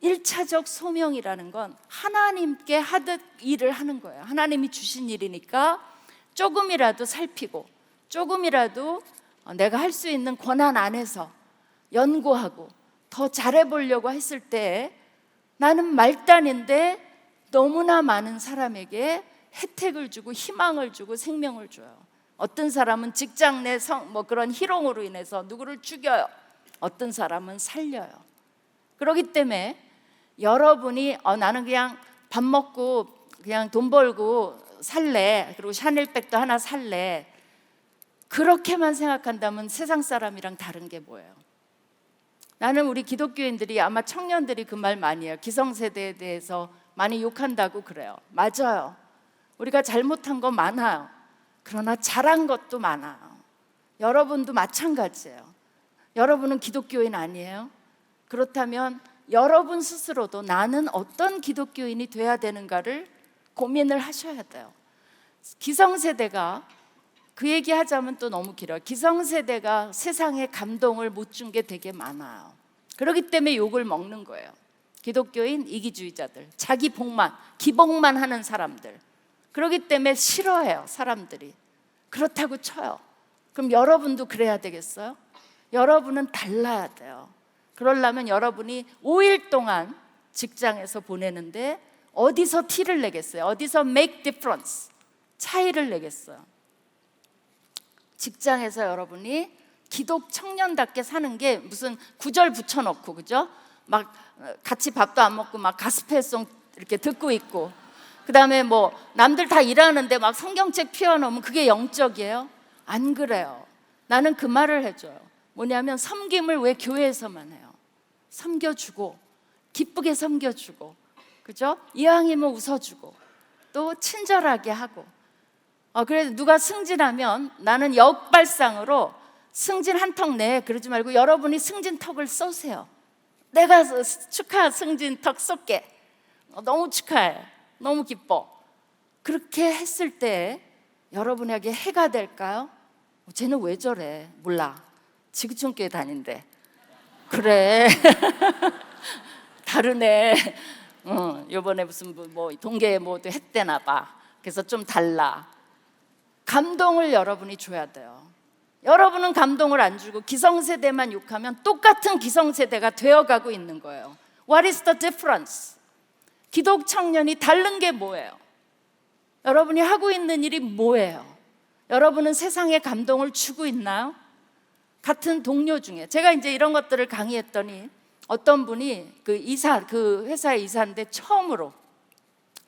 1차적 소명이라는 건 하나님께 하듯 일을 하는 거예요. 하나님이 주신 일이니까 조금이라도 살피고 조금이라도 내가 할 수 있는 권한 안에서 연구하고 더 잘해보려고 했을 때 나는 말단인데 너무나 많은 사람에게 혜택을 주고 희망을 주고 생명을 줘요. 어떤 사람은 직장 내 뭐 그런 희롱으로 인해서 누구를 죽여요. 어떤 사람은 살려요. 그렇기 때문에 여러분이 나는 그냥 밥 먹고 그냥 돈 벌고 살래, 그리고 샤넬백도 하나 살래, 그렇게만 생각한다면 세상 사람이랑 다른 게 뭐예요? 나는 우리 기독교인들이 아마 청년들이 그 말 많이 해요. 기성세대에 대해서 많이 욕한다고 그래요. 맞아요. 우리가 잘못한 거 많아요. 그러나 잘한 것도 많아요. 여러분도 마찬가지예요. 여러분은 기독교인 아니에요? 그렇다면 여러분 스스로도 나는 어떤 기독교인이 돼야 되는가를 고민을 하셔야 돼요. 기성세대가 그 얘기하자면 또 너무 길어요. 기성세대가 세상에 감동을 못 준 게 되게 많아요. 그렇기 때문에 욕을 먹는 거예요. 기독교인 이기주의자들, 자기 복만, 기복만 하는 사람들. 그렇기 때문에 싫어해요, 사람들이. 그렇다고 쳐요. 그럼 여러분도 그래야 되겠어요? 여러분은 달라야 돼요. 그러려면 여러분이 5일 동안 직장에서 보내는데 어디서 티를 내겠어요? 어디서 make difference, 차이를 내겠어요? 직장에서 여러분이 기독 청년답게 사는 게 무슨 구절 붙여놓고, 그죠? 막 같이 밥도 안 먹고 막 가스펠송 이렇게 듣고 있고, 그 다음에 뭐 남들 다 일하는데 막 성경책 피워놓으면 그게 영적이에요? 안 그래요. 나는 그 말을 해줘요. 뭐냐면 섬김을 왜 교회에서만 해요? 섬겨주고 기쁘게 섬겨주고, 그죠? 이왕이면 웃어주고 또 친절하게 하고. 그래서 누가 승진하면 나는 역발상으로 승진 한턱 내, 그러지 말고 여러분이 승진턱을 쏘세요. 내가 축하 승진턱 쏠게. 너무 축하해, 너무 기뻐. 그렇게 했을 때 여러분에게 해가 될까요? 쟤는 왜 저래? 몰라. 지구촌교회 다닌대. 그래. 다르네. 요번에 무슨 뭐 동계 뭐도 했대나 봐. 그래서 좀 달라. 감동을 여러분이 줘야 돼요. 여러분은 감동을 안 주고 기성세대만 욕하면 똑같은 기성세대가 되어가고 있는 거예요. What is the difference? 기독 청년이 다른 게 뭐예요? 여러분이 하고 있는 일이 뭐예요? 여러분은 세상에 감동을 주고 있나요? 같은 동료 중에 제가 이제 이런 것들을 강의했더니 어떤 분이 그 회사의 이사인데 처음으로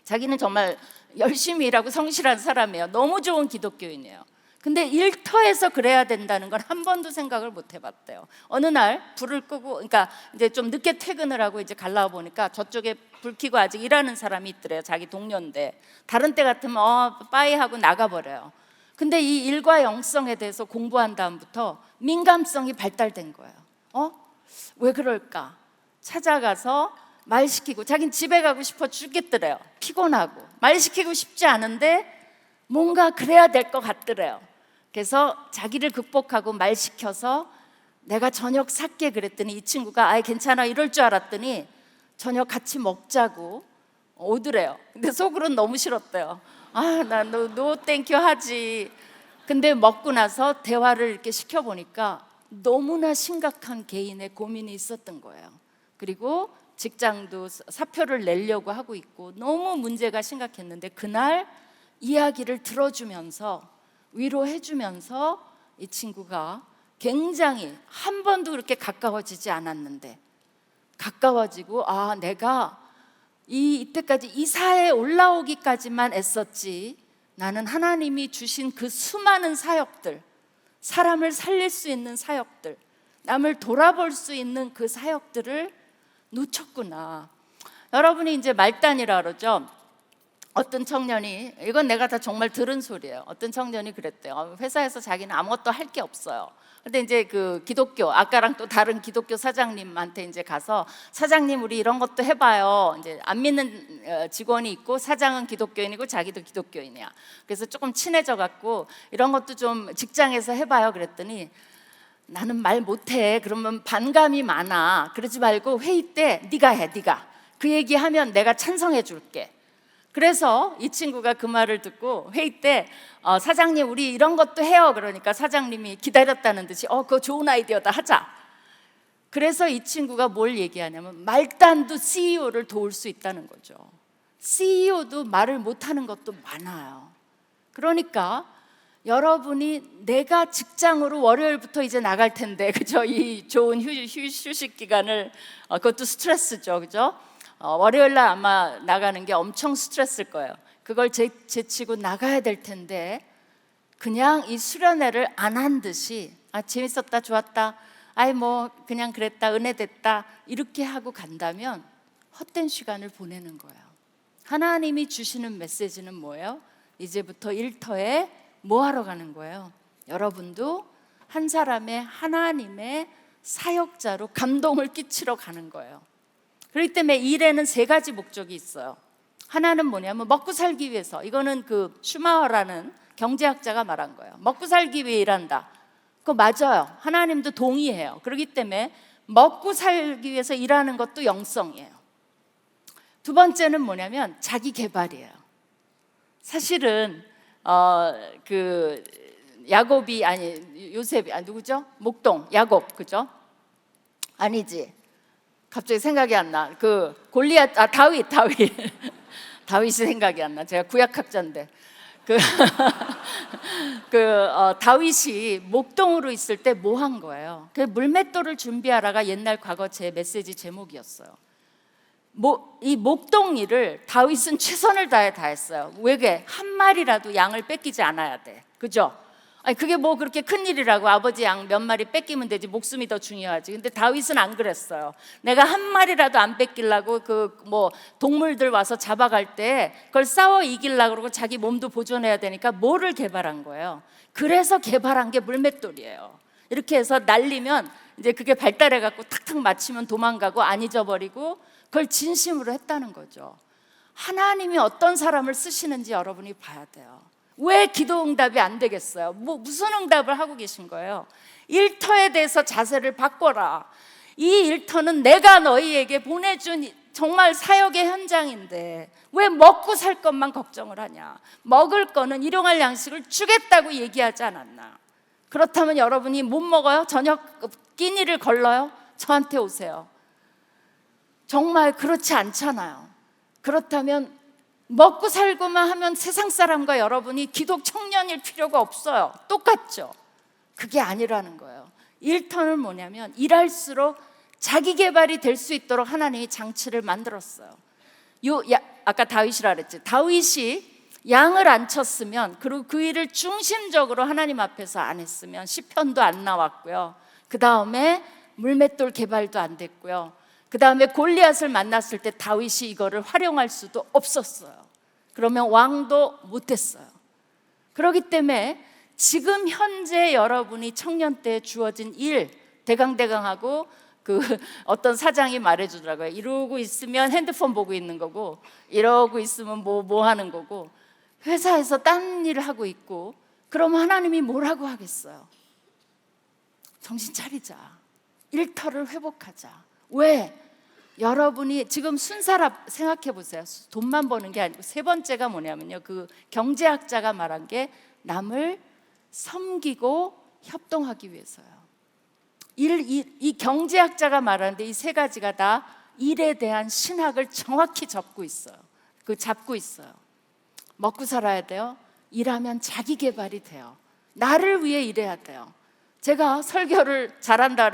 자기는 정말 열심히 일하고 성실한 사람이에요. 너무 좋은 기독교인이에요. 근데 일터에서 그래야 된다는 건 한 번도 생각을 못 해봤대요. 어느 날 불을 끄고, 그러니까 이제 좀 늦게 퇴근을 하고 이제 갈라 보니까 저쪽에 불 켜고 아직 일하는 사람이 있더래요. 자기 동료인데 다른 때 같으면 빠이 하고 나가버려요. 근데 이 일과 영성에 대해서 공부한 다음부터 민감성이 발달된 거예요. 왜 그럴까? 찾아가서 말 시키고, 자긴 집에 가고 싶어 죽겠더래요. 피곤하고 말 시키고 싶지 않은데 뭔가 그래야 될 것 같더래요. 그래서 자기를 극복하고 말 시켜서 내가 저녁 살게 그랬더니 이 친구가 아이 괜찮아 이럴 줄 알았더니 저녁 같이 먹자고 오더래요. 근데 속으로는 너무 싫었대요. 나 노 땡큐 하지. 근데 먹고 나서 대화를 이렇게 시켜보니까 너무나 심각한 개인의 고민이 있었던 거예요. 그리고 직장도 사표를 내려고 하고 있고 너무 문제가 심각했는데 그날 이야기를 들어주면서 위로해주면서 이 친구가 굉장히 한 번도 그렇게 가까워지지 않았는데 가까워지고 내가 이때까지 이사에 올라오기까지만 애썼지 나는 하나님이 주신 그 수많은 사역들, 사람을 살릴 수 있는 사역들, 남을 돌아볼 수 있는 그 사역들을 놓쳤구나. 여러분이 이제 말단이라 그러죠. 어떤 청년이, 이건 내가 다 정말 들은 소리예요. 어떤 청년이 그랬대요. 회사에서 자기는 아무것도 할 게 없어요. 근데 이제 그 기독교, 아까랑 또 다른 기독교 사장님한테 이제 가서 사장님 우리 이런 것도 해봐요. 이제 안 믿는 직원이 있고 사장은 기독교인이고 자기도 기독교인이야. 그래서 조금 친해져 갖고 이런 것도 좀 직장에서 해봐요. 그랬더니 나는 말 못해. 그러면 반감이 많아. 그러지 말고 회의 때 네가 해, 네가. 그 얘기하면 내가 찬성해 줄게. 그래서 이 친구가 그 말을 듣고 회의 때 사장님 우리 이런 것도 해요. 그러니까 사장님이 기다렸다는 듯이 그거 좋은 아이디어다 하자. 그래서 이 친구가 뭘 얘기하냐면 말단도 CEO를 도울 수 있다는 거죠. CEO도 말을 못하는 것도 많아요. 그러니까 여러분이 내가 직장으로 월요일부터 이제 나갈 텐데 그죠? 이 좋은 휴식 기간을 그것도 스트레스죠. 그죠? 월요일 날 아마 나가는 게 엄청 스트레스일 거예요. 그걸 제치고 나가야 될 텐데 그냥 이 수련회를 안 한 듯이 재밌었다 좋았다 뭐 그냥 그랬다 은혜 됐다 이렇게 하고 간다면 헛된 시간을 보내는 거예요. 하나님이 주시는 메시지는 뭐예요? 이제부터 일터에 뭐 하러 가는 거예요? 여러분도 한 사람의 하나님의 사역자로 감동을 끼치러 가는 거예요. 그렇기 때문에 일에는 세 가지 목적이 있어요. 하나는 뭐냐면 먹고 살기 위해서. 이거는 그 슈마허라는 경제학자가 말한 거예요. 먹고 살기 위해 일한다. 그거 맞아요. 하나님도 동의해요. 그렇기 때문에 먹고 살기 위해서 일하는 것도 영성이에요. 두 번째는 뭐냐면 자기 개발이에요. 사실은 그 야곱이 요셉이 누구죠? 목동 야곱 그죠? 아니지. 갑자기 생각이 안 나. 그 골리앗 다윗 다윗이 생각이 안 나. 제가 구약학자인데 다윗이 목동으로 있을 때 뭐 한 거예요? 그 물맷돌을 준비하라가 옛날 과거 제 메시지 제목이었어요. 이 목동 일을 다윗은 최선을 다해 다 했어요. 왜? 한 마리라도 양을 뺏기지 않아야 돼. 그죠? 그게 뭐 그렇게 큰 일이라고 아버지 양 몇 마리 뺏기면 되지 목숨이 더 중요하지. 근데 다윗은 안 그랬어요. 내가 한 마리라도 안 뺏기려고 동물들 와서 잡아갈 때 그걸 싸워 이기려고 그러고 자기 몸도 보존해야 되니까 뭐를 개발한 거예요? 그래서 개발한 게 물맷돌이에요. 이렇게 해서 날리면 이제 그게 발달해 갖고 탁탁 맞히면 도망가고 안 잊어버리고 그걸 진심으로 했다는 거죠. 하나님이 어떤 사람을 쓰시는지 여러분이 봐야 돼요. 왜 기도 응답이 안 되겠어요? 무슨 응답을 하고 계신 거예요? 일터에 대해서 자세를 바꿔라. 이 일터는 내가 너희에게 보내준 정말 사역의 현장인데 왜 먹고 살 것만 걱정을 하냐? 먹을 거는 일용할 양식을 주겠다고 얘기하지 않았나? 그렇다면 여러분이 못 먹어요? 저녁 끼니를 걸러요? 저한테 오세요. 정말 그렇지 않잖아요. 그렇다면 먹고 살고만 하면 세상 사람과 여러분이 기독 청년일 필요가 없어요. 똑같죠? 그게 아니라는 거예요. 일터는 뭐냐면 일할수록 자기 개발이 될 수 있도록 하나님이 장치를 만들었어요. 아까 다윗이라 그랬지. 다윗이 양을 안 쳤으면, 그리고 그 일을 중심적으로 하나님 앞에서 안 했으면 시편도 안 나왔고요. 그 다음에 물맷돌 개발도 안 됐고요. 그 다음에 골리앗을 만났을 때 다윗이 이거를 활용할 수도 없었어요. 그러면 왕도 못했어요. 그렇기 때문에 지금 현재 여러분이 청년 때 주어진 일, 대강대강하고 그 어떤 사장이 말해주더라고요. 이러고 있으면 핸드폰 보고 있는 거고, 이러고 있으면 뭐 하는 거고, 회사에서 딴 일을 하고 있고, 그러면 하나님이 뭐라고 하겠어요? 정신 차리자. 일터를 회복하자. 왜? 여러분이 지금 순사람 생각해 보세요. 돈만 버는 게 아니고, 세 번째가 뭐냐면요, 그 경제학자가 말한 게 남을 섬기고 협동하기 위해서요. 이 경제학자가 말하는데 이 세 가지가 다 일에 대한 신학을 정확히 잡고 있어요. 잡고 있어요. 먹고 살아야 돼요. 일하면 자기 개발이 돼요. 나를 위해 일해야 돼요. 제가 설교를 잘한다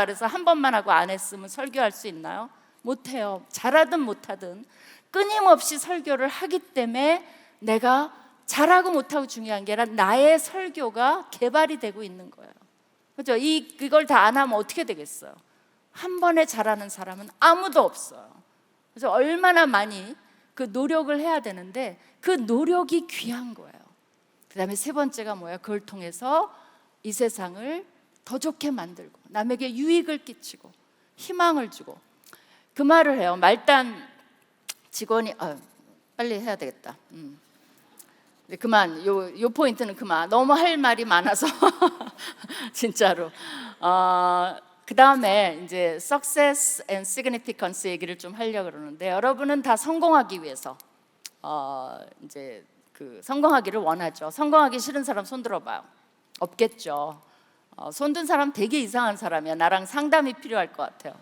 그래서 한 번만 하고 안 했으면 설교할 수 있나요? 못해요. 잘하든 못하든 끊임없이 설교를 하기 때문에 내가 잘하고 못하고 중요한 게 아니라 나의 설교가 개발이 되고 있는 거예요. 그렇죠? 이걸 다 안 하면 어떻게 되겠어요? 한 번에 잘하는 사람은 아무도 없어요. 그래서 얼마나 많이 그 노력을 해야 되는데 그 노력이 귀한 거예요. 그 다음에 세 번째가 뭐예요? 그걸 통해서 이 세상을 더 좋게 만들고 남에게 유익을 끼치고 희망을 주고, 그 말을 해요. 말단 직원이 빨리 해야 되겠다. 그만, 요 포인트는 그만. 너무 할 말이 많아서 진짜로. 그 다음에 이제 Success and Significance 얘기를 좀 하려고 그러는데, 여러분은 다 성공하기 위해서 이제 그 성공하기를 원하죠. 성공하기 싫은 사람 손 들어봐요. 없겠죠. 손든 사람 되게 이상한 사람이야. 나랑 상담이 필요할 것 같아요.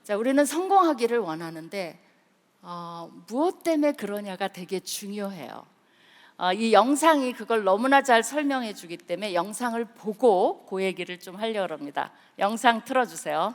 자, 우리는 성공하기를 원하는데 무엇 때문에 그러냐가 되게 중요해요. 이 영상이 그걸 너무나 잘 설명해 주기 때문에 영상을 보고 그 얘기를 좀 하려고 합니다. 영상 틀어주세요.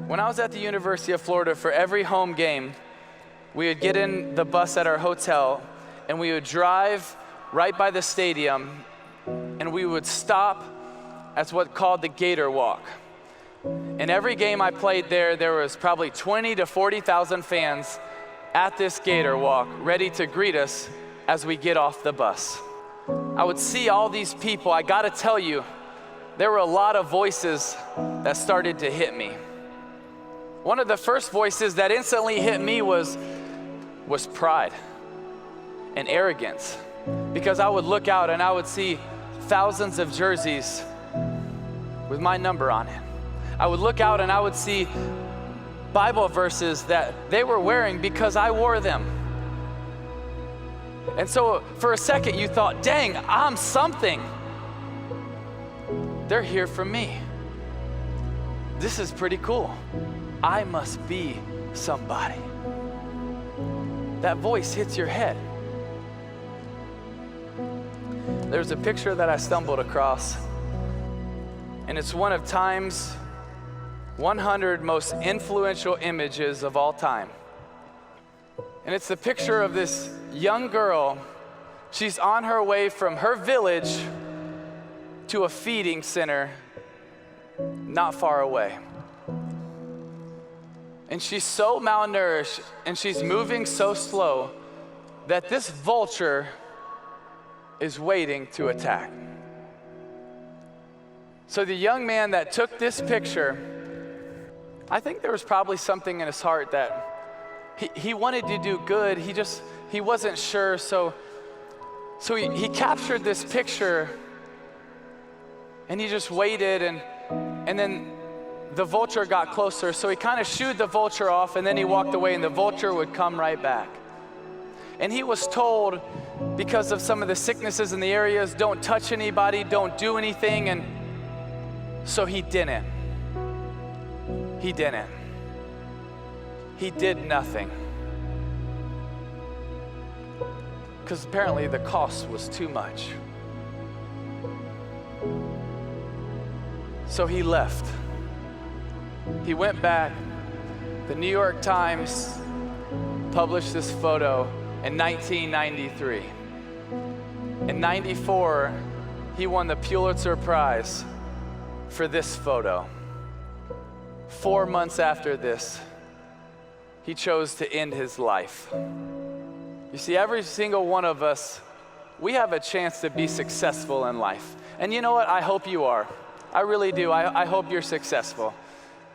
When I was at the University of Florida, for every home game, we would get in the bus at our hotel and we would drive right by the stadium and we would stop at what's called the Gator Walk. And every game I played there was probably 20 to 40,000 fans at this Gator Walk ready to greet us as we get off the bus. I would see all these people. I gotta tell you, there were a lot of voices that started to hit me. One of the first voices that instantly hit me was pride and arrogance, because I would look out and I would see thousands of jerseys with my number on it. I would look out and I would see Bible verses that they were wearing because I wore them. And so for a second you thought, dang, I'm something. They're here for me. This is pretty cool. I must be somebody. That voice hits your head. There's a picture that I stumbled across, and it's one of Time's 100 most influential images of all time. And it's the picture of this young girl. She's on her way from her village to a feeding center not far away. And she's so malnourished and she's moving so slow that this vulture is waiting to attack. So the young man that took this picture, I think there was probably something in his heart that he wanted to do good. He wasn't sure. So he captured this picture, and he just waited, and then the vulture got closer. So he kind of shooed the vulture off, and then he walked away, and the vulture would come right back. And he was told, because of some of the sicknesses in the areas, don't touch anybody, don't do anything. And so he didn't. He didn't. He did nothing. Because apparently the cost was too much. So he left. He went back. The New York Times published this photo in 1993. In 94, he won the Pulitzer Prize for this photo. 4 months after this, he chose to end his life. You see, every single one of us, we have a chance to be successful in life. And you know what? I hope you are. I really do. I hope you're successful.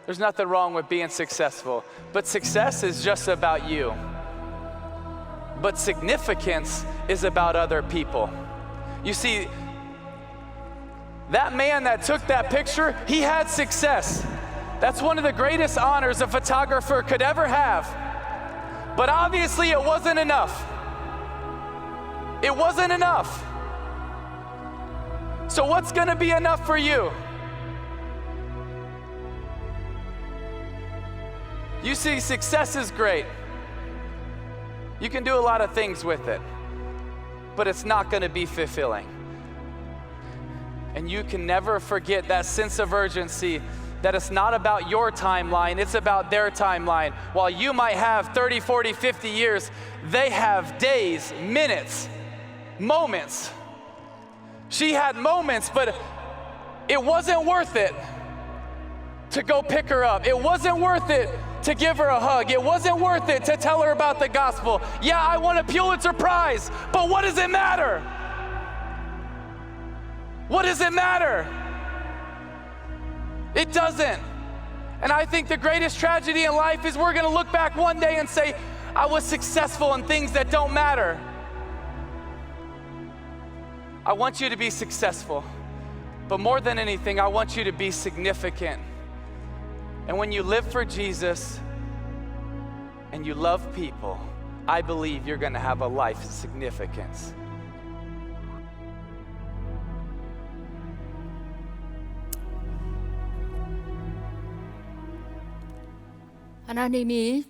There's nothing wrong with being successful. But success is just about you. But significance is about other people. You see, that man that took that picture, he had success. That's one of the greatest honors a photographer could ever have. But obviously it wasn't enough. It wasn't enough. So what's gonna be enough for you? You see, success is great. You can do a lot of things with it, but it's not gonna be fulfilling. And you can never forget that sense of urgency, that it's not about your timeline, it's about their timeline. While you might have 30, 40, 50 years, they have days, minutes, moments. She had moments, but it wasn't worth it to go pick her up. It wasn't worth it to give her a hug. It wasn't worth it to tell her about the gospel. Yeah, I won a Pulitzer Prize, but what does it matter? What does it matter? It doesn't. And I think the greatest tragedy in life is we're gonna look back one day and say, I was successful in things that don't matter. I want you to be successful, but more than anything, I want you to be significant. And when you live for Jesus and you love people, I believe you're gonna have a life of significance. 하나님이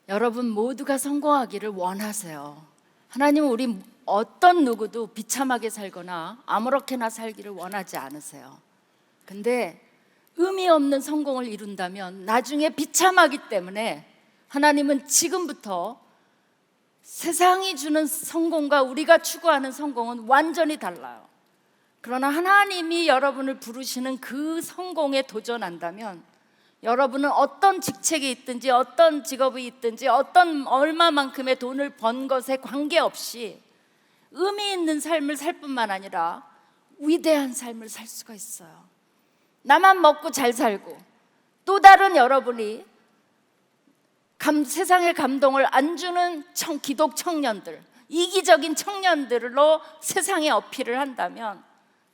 여러분 모두가 성공하기를 원하세요. 하나님은 우리 어떤 누구도 비참하게 살거나 아무렇게나 살기를 원하지 않으세요. 근데 의미 없는 성공을 이룬다면 나중에 비참하기 때문에 하나님은 지금부터 세상이 주는 성공과 우리가 추구하는 성공은 완전히 달라요. 그러나 하나님이 여러분을 부르시는 그 성공에 도전한다면 여러분은 어떤 직책이 있든지 어떤 직업이 있든지 어떤 얼마만큼의 돈을 번 것에 관계없이 의미 있는 삶을 살 뿐만 아니라 위대한 삶을 살 수가 있어요. 나만 먹고 잘 살고 또 다른 여러분이 세상의 감동을 안 주는 기독 청년들, 이기적인 청년들로 세상에 어필을 한다면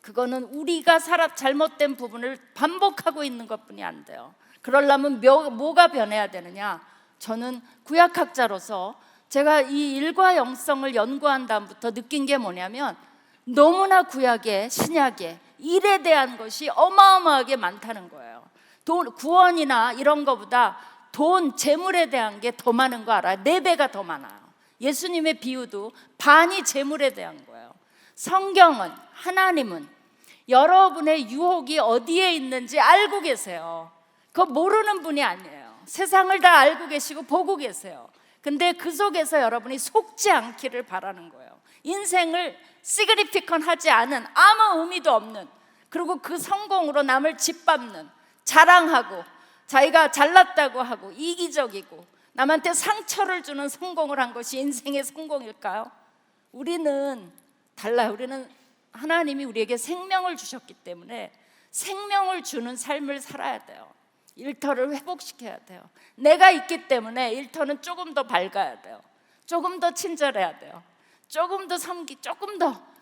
그거는 우리가 잘못된 부분을 반복하고 있는 것뿐이 안 돼요. 그러려면 뭐가 변해야 되느냐? 저는 구약학자로서 제가 이 일과 영성을 연구한 다음부터 느낀 게 뭐냐면 너무나 구약에 신약에 일에 대한 것이 어마어마하게 많다는 거예요. 구원이나 이런 거보다 돈, 재물에 대한 게 더 많은 거 알아요? 4배가 더 많아요. 예수님의 비유도 반이 재물에 대한 거예요. 성경은, 하나님은 여러분의 유혹이 어디에 있는지 알고 계세요. 그거 모르는 분이 아니에요. 세상을 다 알고 계시고 보고 계세요. 근데 그 속에서 여러분이 속지 않기를 바라는 거예요. 인생을 시그니피컨하지 않은 아무 의미도 없는, 그리고 그 성공으로 남을 짓밟는, 자랑하고 자기가 잘났다고 하고 이기적이고 남한테 상처를 주는 성공을 한 것이 인생의 성공일까요? 우리는 달라요. 우리는 하나님이 우리에게 생명을 주셨기 때문에 생명을 주는 삶을 살아야 돼요. 일터를 회복시켜야 돼요. 내가 있기 때문에 일터는 조금 더 밝아야 돼요. 조금 더 친절해야 돼요. 조금 더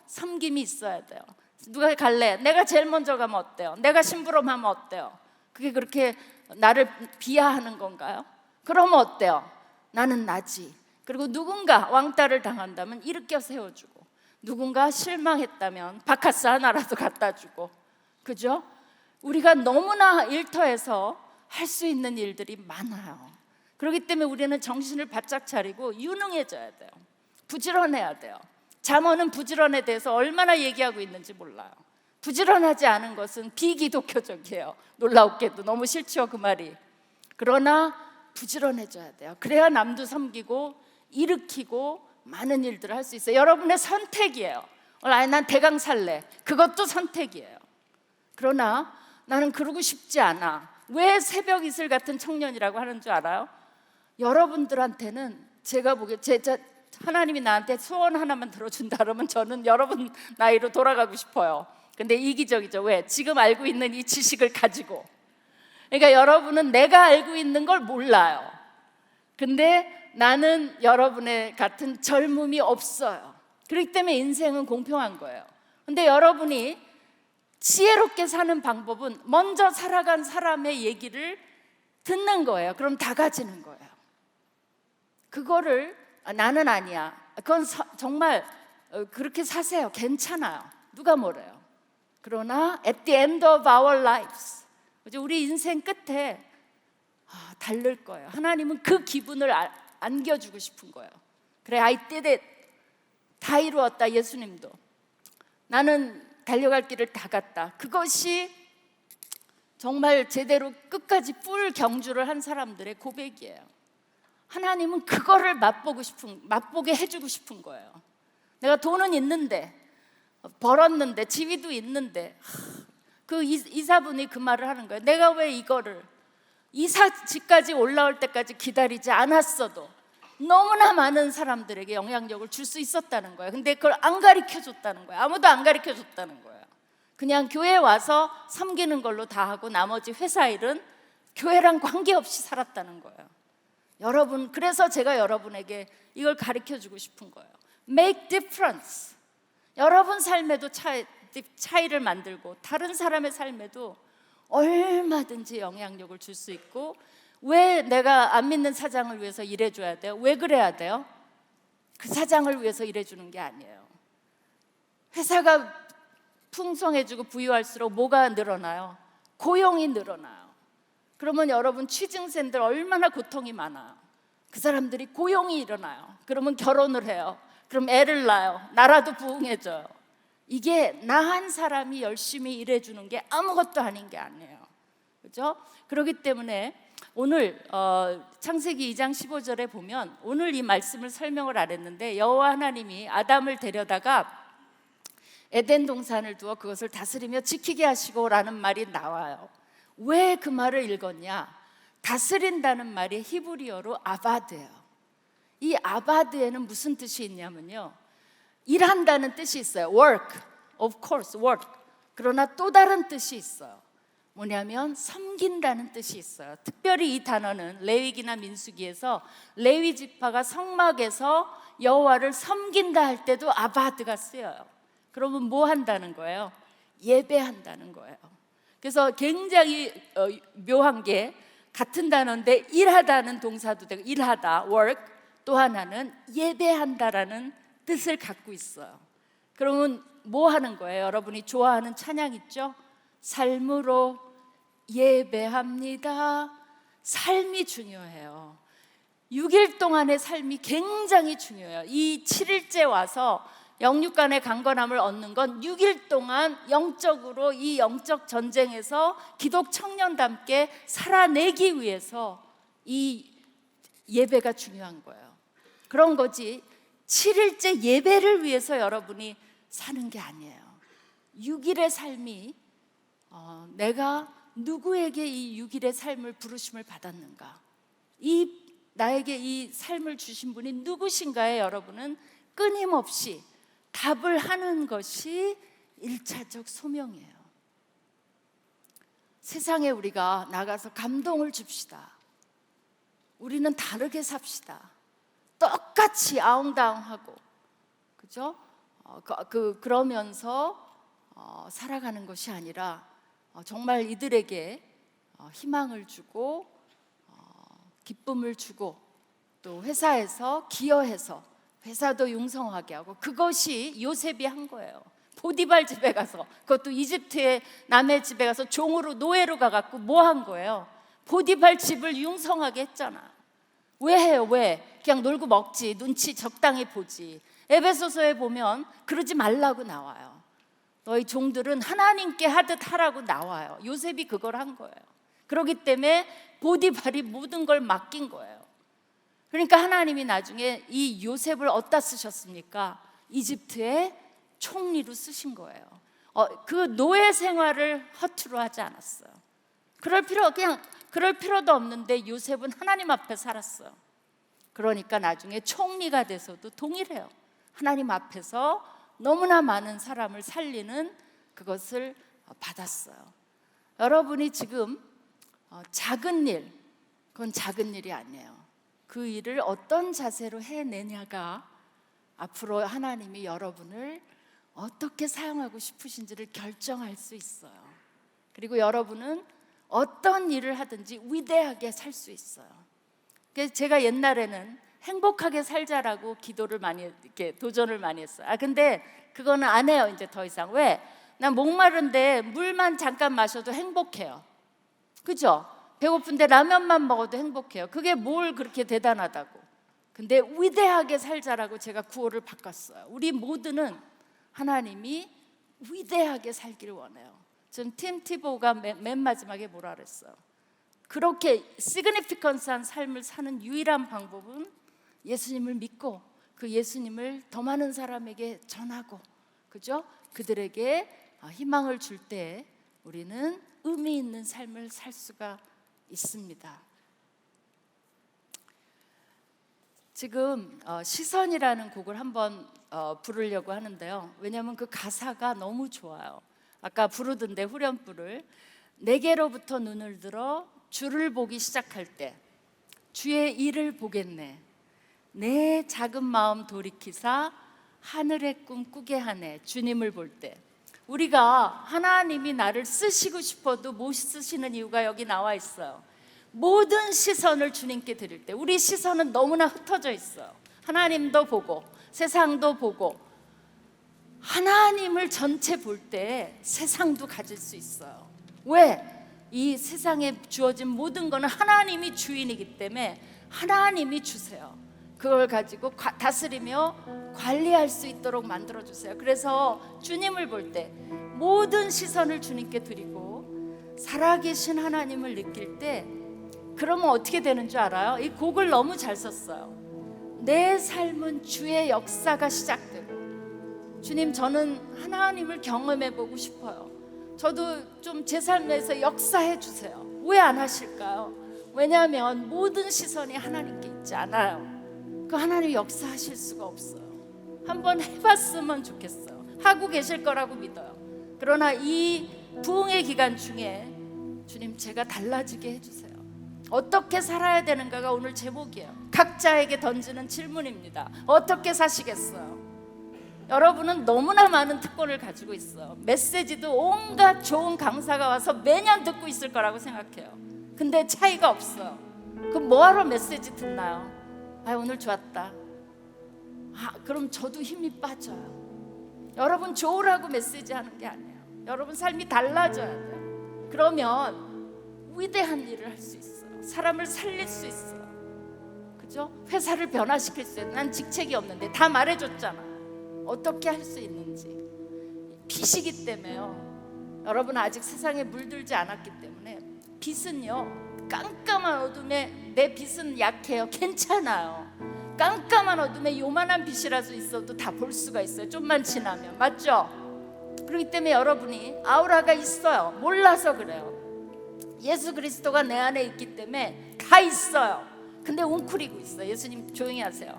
섬김이 있어야 돼요. 누가 갈래? 내가 제일 먼저 가면 어때요? 내가 심부름하면 어때요? 그게 그렇게 나를 비하하는 건가요? 그러면 어때요? 나는 나지. 그리고 누군가 왕따를 당한다면 일으켜 세워주고, 누군가 실망했다면 바카스 하나라도 갖다 주고, 그죠? 우리가 너무나 일터에서 할 수 있는 일들이 많아요. 그렇기 때문에 우리는 정신을 바짝 차리고 유능해져야 돼요. 부지런해야 돼요. 잠언은 부지런에 대해서 얼마나 얘기하고 있는지 몰라요. 부지런하지 않은 것은 비기독교적이에요. 놀라웠게도 너무 싫죠, 그 말이. 그러나 부지런해져야 돼요. 그래야 남도 섬기고 일으키고 많은 일들을 할 수 있어요. 여러분의 선택이에요. 난 대강 살래. 그것도 선택이에요. 그러나 나는 그러고 싶지 않아. 왜 새벽 이슬 같은 청년이라고 하는 줄 알아요? 여러분들한테는 제가 보기에 하나님이 나한테 소원 하나만 들어준다 그러면 저는 여러분 나이로 돌아가고 싶어요. 근데 이기적이죠. 왜? 지금 알고 있는 이 지식을 가지고. 그러니까 여러분은 내가 알고 있는 걸 몰라요. 근데 나는 여러분의 같은 젊음이 없어요. 그렇기 때문에 인생은 공평한 거예요. 근데 여러분이 지혜롭게 사는 방법은 먼저 살아간 사람의 얘기를 듣는 거예요. 그럼 다 가지는 거예요. 그거를 나는 아니야. 그건 정말 그렇게 사세요. 괜찮아요. 누가 뭐래요. 그러나 at the end of our lives, 우리 인생 끝에 달릴 거예요. 하나님은 그 기분을 안겨주고 싶은 거예요. 그래, I did it. 다 이루었다. 예수님도 나는 달려갈 길을 다 갔다. 그것이 정말 제대로 끝까지 풀 경주를 한 사람들의 고백이에요. 하나님은 그거를 맛보게 해주고 싶은 거예요. 내가 돈은 있는데, 벌었는데, 지위도 있는데, 그 이사분이 그 말을 하는 거예요. 내가 왜 이거를 이사직까지 올라올 때까지 기다리지 않았어도 너무나 많은 사람들에게 영향력을 줄 수 있었다는 거예요. 근데 그걸 안 가르쳐 줬다는 거예요. 아무도 안 가르쳐 줬다는 거예요. 그냥 교회에 와서 섬기는 걸로 다 하고 나머지 회사 일은 교회랑 관계없이 살았다는 거예요. 여러분, 그래서 제가 여러분에게 이걸 가르쳐 주고 싶은 거예요. Make difference. 여러분 삶에도 차이를 만들고 다른 사람의 삶에도 얼마든지 영향력을 줄 수 있고, 왜 내가 안 믿는 사장을 위해서 일해줘야 돼요? 왜 그래야 돼요? 그 사장을 위해서 일해주는 게 아니에요. 회사가 풍성해지고 부유할수록 뭐가 늘어나요? 고용이 늘어나요. 그러면 여러분 취중생들 얼마나 고통이 많아요. 그 사람들이 고용이 일어나요. 그러면 결혼을 해요. 그럼 애를 낳아요. 나라도 부흥해져요. 이게 나 한 사람이 열심히 일해주는 게 아무것도 아닌 게 아니에요. 그렇죠? 그렇기 때문에 오늘 창세기 2장 15절에 보면, 오늘 이 말씀을 설명을 안 했는데, 여호와 하나님이 아담을 데려다가 에덴 동산을 두어 그것을 다스리며 지키게 하시고 라는 말이 나와요. 왜 그 말을 읽었냐? 다스린다는 말이 히브리어로 아바드예요. 이 아바드에는 무슨 뜻이 있냐면요, 일한다는 뜻이 있어요. work, of course, work. 그러나 또 다른 뜻이 있어요. 뭐냐면 섬긴다는 뜻이 있어요. 특별히 이 단어는 레위기나 민수기에서 레위 지파가 성막에서 여호와를 섬긴다 할 때도 아바드가 쓰여요. 그러면 뭐 한다는 거예요? 예배한다는 거예요. 그래서 굉장히 묘한 게, 같은 단어인데 일하다는 동사도 되고, 일하다, work, 또 하나는 예배한다라는 뜻을 갖고 있어요. 그러면 뭐 하는 거예요? 여러분이 좋아하는 찬양 있죠? 삶으로 예배합니다. 삶이 중요해요. 6일 동안의 삶이 굉장히 중요해요. 이 7일째 와서 영육간의 강건함을 얻는 건 6일 동안 영적으로 이 영적 전쟁에서 기독 청년답게 살아내기 위해서 이 예배가 중요한 거예요. 그런 거지 7일째 예배를 위해서 여러분이 사는 게 아니에요. 6일의 삶이 내가 누구에게 이 6일의 삶을 부르심을 받았는가, 나에게 이 삶을 주신 분이 누구신가에 여러분은 끊임없이 답을 하는 것이 1차적 소명이에요. 세상에 우리가 나가서 감동을 줍시다. 우리는 다르게 삽시다. 똑같이 아웅다웅하고, 그죠? 그러면서 살아가는 것이 아니라 정말 이들에게 희망을 주고 기쁨을 주고, 또 회사에서 기여해서 회사도 융성하게 하고, 그것이 요셉이 한 거예요. 보디발 집에 가서, 그것도 이집트의 남의 집에 가서 종으로, 노예로 가갖고 뭐 한 거예요? 보디발 집을 융성하게 했잖아. 왜 해요? 왜? 그냥 놀고 먹지, 눈치 적당히 보지. 에베소서에 보면 그러지 말라고 나와요. 너희 종들은 하나님께 하듯 하라고 나와요. 요셉이 그걸 한 거예요. 그렇기 때문에 보디발이 모든 걸 맡긴 거예요. 그러니까 하나님이 나중에 이 요셉을 어디다 쓰셨습니까? 이집트의 총리로 쓰신 거예요. 그 노예 생활을 허투루 하지 않았어요. 그럴 필요도 없는데 요셉은 하나님 앞에 살았어요. 그러니까 나중에 총리가 돼서도 동일해요. 하나님 앞에서 너무나 많은 사람을 살리는 그것을 받았어요. 여러분이 지금 작은 일, 그건 작은 일이 아니에요. 그 일을 어떤 자세로 해내냐가 앞으로 하나님이 여러분을 어떻게 사용하고 싶으신지를 결정할 수 있어요. 그리고 여러분은 어떤 일을 하든지 위대하게 살 수 있어요. 그래서 제가 옛날에는 행복하게 살자라고 기도를 많이, 이렇게 도전을 많이 했어요. 근데 그거는 안 해요, 이제 더 이상. 왜? 난 목마른데 물만 잠깐 마셔도 행복해요. 그죠? 배고픈데 라면만 먹어도 행복해요. 그게 뭘 그렇게 대단하다고. 근데 위대하게 살자라고 제가 구호를 바꿨어요. 우리 모두는 하나님이 위대하게 살기를 원해요. 지금 팀 티보가 맨 마지막에 뭐라 그랬어요? 그렇게 시그니피컨스한 삶을 사는 유일한 방법은 예수님을 믿고 그 예수님을 더 많은 사람에게 전하고, 그죠? 그들에게 희망을 줄 때 우리는 의미 있는 삶을 살 수가 있습니다. 지금 시선이라는 곡을 한번 부르려고 하는데요. 왜냐하면 그 가사가 너무 좋아요. 아까 부르던데 후렴부를, 내게로부터 눈을 들어 주를 보기 시작할 때 주의 일을 보겠네. 내 작은 마음 돌이키사 하늘의 꿈 꾸게 하네. 주님을 볼 때 우리가 하나님이 나를 쓰시고 싶어도 못 쓰시는 이유가 여기 나와 있어요. 모든 시선을 주님께 드릴 때 우리 시선은 너무나 흩어져 있어요. 하나님도 보고 세상도 보고, 하나님을 전체 볼 때 세상도 가질 수 있어요. 왜? 이 세상에 주어진 모든 것은 하나님이 주인이기 때문에 하나님이 주세요. 그걸 가지고 다스리며 관리할 수 있도록 만들어주세요. 그래서 주님을 볼 때 모든 시선을 주님께 드리고 살아계신 하나님을 느낄 때, 그러면 어떻게 되는 줄 알아요? 이 곡을 너무 잘 썼어요. 내 삶은 주의 역사가 시작되고, 주님, 저는 하나님을 경험해보고 싶어요. 저도 좀 제 삶에서 역사해 주세요. 왜 안 하실까요? 왜냐하면 모든 시선이 하나님께 있지 않아요. 그 하나님 역사하실 수가 없어요. 한번 해봤으면 좋겠어요. 하고 계실 거라고 믿어요. 그러나 이 부흥의 기간 중에 주님, 제가 달라지게 해주세요. 어떻게 살아야 되는가가 오늘 제목이에요. 각자에게 던지는 질문입니다. 어떻게 사시겠어요? 여러분은 너무나 많은 특권을 가지고 있어요. 메시지도 온갖 좋은 강사가 와서 매년 듣고 있을 거라고 생각해요. 근데 차이가 없어요. 그럼 뭐하러 메시지 듣나요? 오늘 좋았다. 그럼 저도 힘이 빠져요. 여러분 좋으라고 메시지 하는 게 아니에요. 여러분 삶이 달라져야 돼요. 그러면 위대한 일을 할 수 있어요. 사람을 살릴 수 있어요. 그죠? 회사를 변화시킬 수 있어요. 난 직책이 없는데 다 말해줬잖아. 어떻게 할 수 있는지. 빛이기 때문에요. 여러분 아직 세상에 물들지 않았기 때문에, 빛은요, 깜깜한 어둠에, 내 빛은 약해요. 괜찮아요. 깜깜한 어둠에 요만한 빛이라도 있어도 다 볼 수가 있어요. 좀만 지나면. 맞죠? 그렇기 때문에 여러분이 아우라가 있어요. 몰라서 그래요. 예수 그리스도가 내 안에 있기 때문에 다 있어요. 근데 웅크리고 있어요. 예수님 조용히 하세요.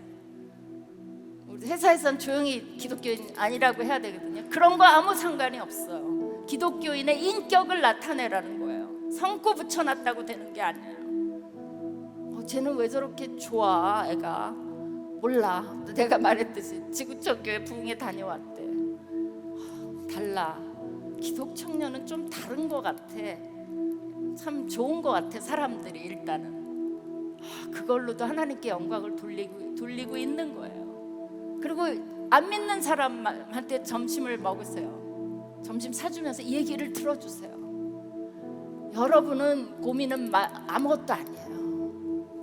우리 회사에선 조용히 기독교인 아니라고 해야 되거든요. 그런 거 아무 상관이 없어요. 기독교인의 인격을 나타내라는 거예요. 성구 붙여놨다고 되는 게 아니에요. 쟤는 왜 저렇게 좋아? 애가 몰라. 내가 말했듯이 지구촌 교회 부흥회 다녀왔대. 달라. 기독 청년은 좀 다른 것 같아. 참 좋은 것 같아. 사람들이 일단은 그걸로도 하나님께 영광을 돌리고 있는 거예요. 그리고 안 믿는 사람한테 점심을 먹으세요. 점심 사주면서 이 얘기를 들어주세요. 여러분은 고민은 아무것도 아니에요.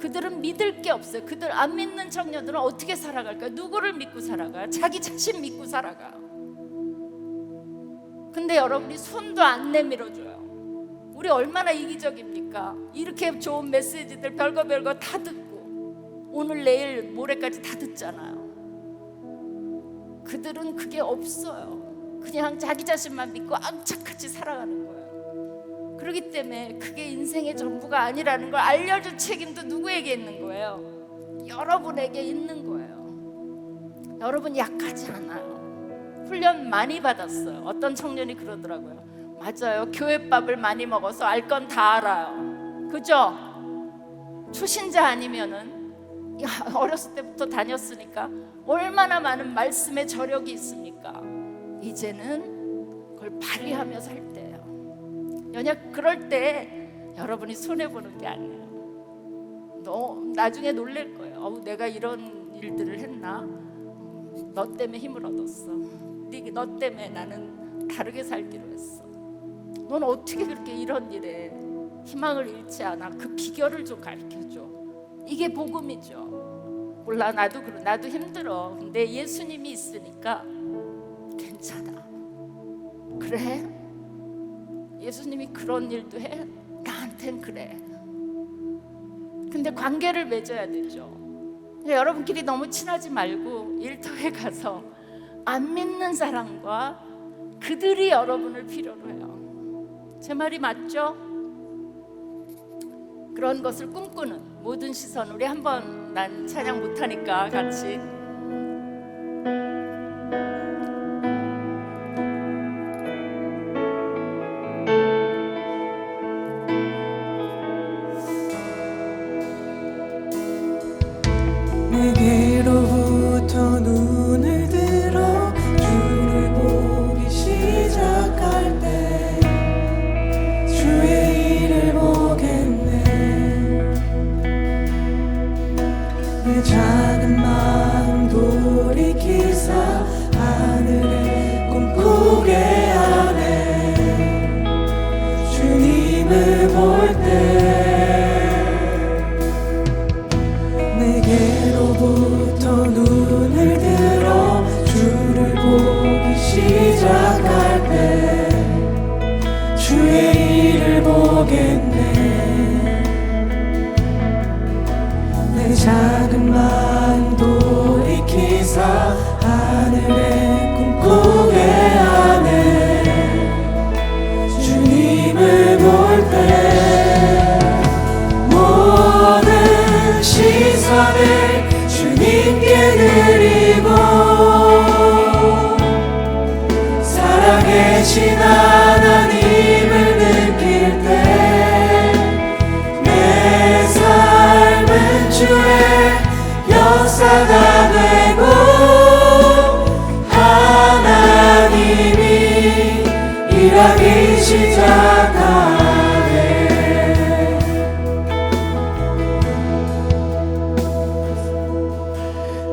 그들은 믿을 게 없어요. 그들 안 믿는 청년들은 어떻게 살아갈까요? 누구를 믿고 살아가요? 자기 자신 믿고 살아가요. 근데 여러분이 손도 안 내밀어줘요. 우리 얼마나 이기적입니까? 이렇게 좋은 메시지들 별거 다 듣고 오늘 내일 모레까지 다 듣잖아요. 그들은 그게 없어요. 그냥 자기 자신만 믿고 악착같이 살아가는 거예요. 그렇기 때문에 그게 인생의 전부가 아니라는 걸 알려줄 책임도 누구에게 있는 거예요? 여러분에게 있는 거예요. 여러분 약하지 않아요. 훈련 많이 받았어요. 어떤 청년이 그러더라고요. 맞아요. 교회밥을 많이 먹어서 알 건 다 알아요. 그죠? 초신자 아니면은 어렸을 때부터 다녔으니까 얼마나 많은 말씀의 저력이 있습니까? 이제는 그걸 발휘하며 살 때예요. 연약 그럴 때 여러분이 손해보는 게 아니에요. 나중에 놀랄 거예요. 내가 이런 일들을 했나? 너 때문에 힘을 얻었어. 너 때문에 나는 다르게 살기로 했어. 넌 어떻게 그렇게 이런 일에 희망을 잃지 않아? 그 비결을 좀 가르쳐줘. 이게 복음이죠. 몰라, 나도 힘들어. 근데 예수님이 있으니까 괜찮아. 그래? 예수님이 그런 일도 해? 나한텐 그래. 근데 관계를 맺어야 되죠. 여러분끼리 너무 친하지 말고 일터에 가서 안 믿는 사람과 그들이 여러분을 필요로 해요. 제 말이 맞죠? 그런 것을 꿈꾸는 모든 시선, 우리 한번, 난 찬양 못하니까 같이 내게로부터 눈을 들어 주를 보기 시작할 때 주의 일을 보겠네. 내 작은 마음 돌이키사 하늘에 꿈꾸게 하네. 주님을 볼 때 내게로부터 눈을 들어 주를 보기 시작할 때 주의 일을 보겠네. 내 작은 마음 돌이키사 하늘에 꿈꾸게 하네. 주님을 볼 때 모든 시선을 주님께 드리고 살아계신 하나님을 느낄 때 내 삶은 주의 역사가 되고 하나님이 일하기 시작하네.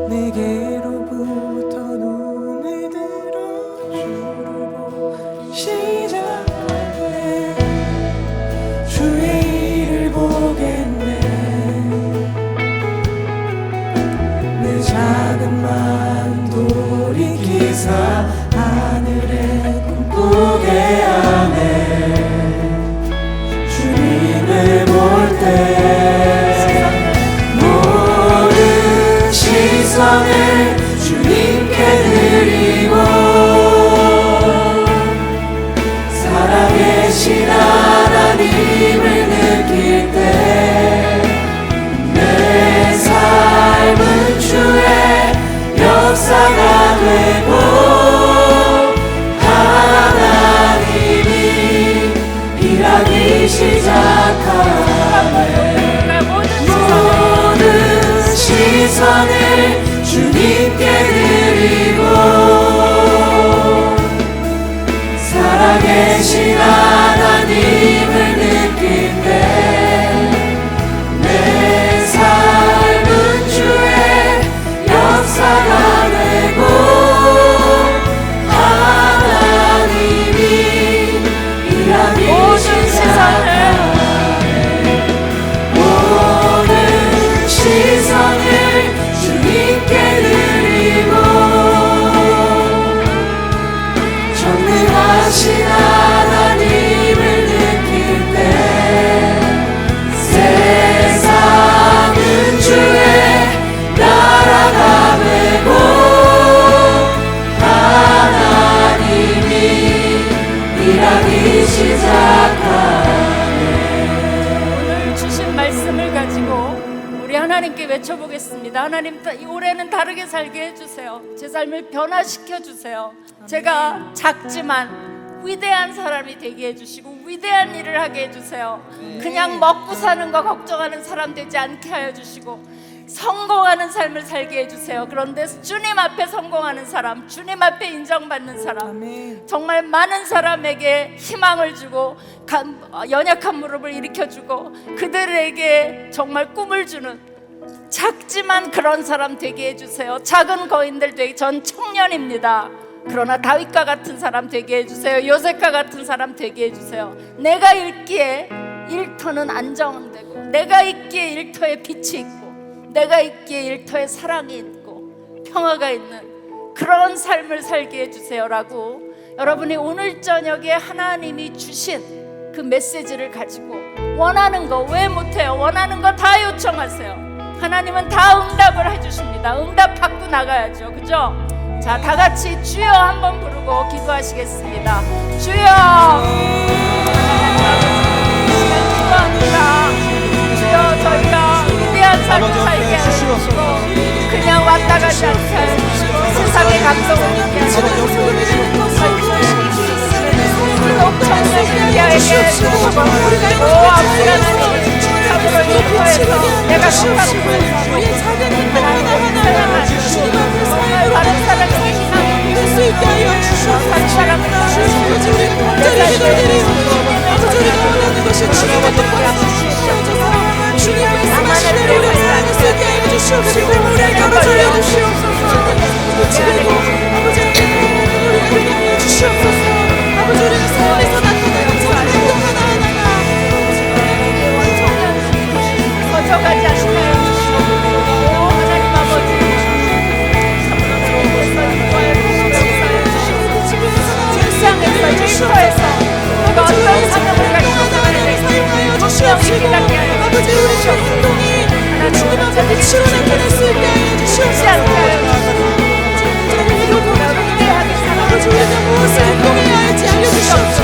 내게로부터 눈을 들어 주를 보기 시작할 때 주의 일을 보겠네. 내 작은 마음 돌이키사 하늘에 꿈꾸게 하네. 주님을 볼 때 모든 시선을 주님께 드리고 살아계신 하나님을 느낄 때 내 삶은 주의 역사가 되고 하나님이 일하기 시작 시선을 주님께 드리고 살아계신 하나님을 느낄 때 내 삶은 주의 역사가 되고 하나님이 일하기 모든 시선을 주님께 드리고 전능하신 하나님을 느낄 때 세상은 주의 나라가 되고 하나님이 일하기 시작하네. 오늘 주신 말씀을 가지고 우리 하나님께 외쳐보겠습니다. 하나님, 올해는 다르게 살게 해주세요. 제 삶을 변화시켜 주세요. 제가 작지만 위대한 사람이 되게 해주시고 위대한 일을 하게 해주세요. 그냥 먹고 사는 거 걱정하는 사람 되지 않게 하여 주시고 성공하는 삶을 살게 해주세요. 그런데 주님 앞에 성공하는 사람, 주님 앞에 인정받는 사람, 정말 많은 사람에게 희망을 주고 연약한 무릎을 일으켜주고 그들에게 정말 꿈을 주는 작지만 그런 사람 되게 해주세요. 작은 거인들 되게, 전 청년입니다. 그러나 다윗과 같은 사람 되게 해주세요. 요셉과 같은 사람 되게 해주세요. 내가 있기에 일터는 안정되고, 내가 있기에 일터에 빛이 있고, 내가 있기에 일터에 사랑이 있고 평화가 있는 그런 삶을 살게 해주세요라고 여러분이 오늘 저녁에 하나님이 주신 그 메시지를 가지고 원하는 거, 왜 못해요? 원하는 거 다 요청하세요. 하나님은 다 응답을 해주십니다. 응답 받고 나가야죠, 그죠? 자, 다 같이 주여 한번 부르고 기도하시겠습니다. 주여, 기도합니다. 주여, 저희가 위대한 삶을 살게 하시고 그냥 왔다 가지 않게 하시고 세상의 감동을 느끼게 하시고 독청자에게 주시고 아버지가 참으로 일터에서 내가 속하는 다른 사람에게 희망을 줄 수 있게 하여 주시고 다른 사람을 내 삶에 우리가 원하는 것이 주님의 뜻보다 주님 말씀하시는 우리가 살아갈 수 있게 하여 주시옵소서. 그리고 우리를 걸어줘야 주시옵소서. 그리고 아버지 우리가 되게 하여 주시옵소서. 아버지 우리가 삶에서 나타나는 참 행동 하나하나가 거쳐가지 않게 하여 주시고 하나님 아버지 일상에서 일터에서 내가 어떤 사명을 가지고 나가는지 분명히 깨닫게 하여 아버지 우리의 행동이 주님 앞에 빛으로 나타날 수 있게 하여 주시옵소서. 아버지 우리가 무엇을 행동해야 할지 알려주시옵소서.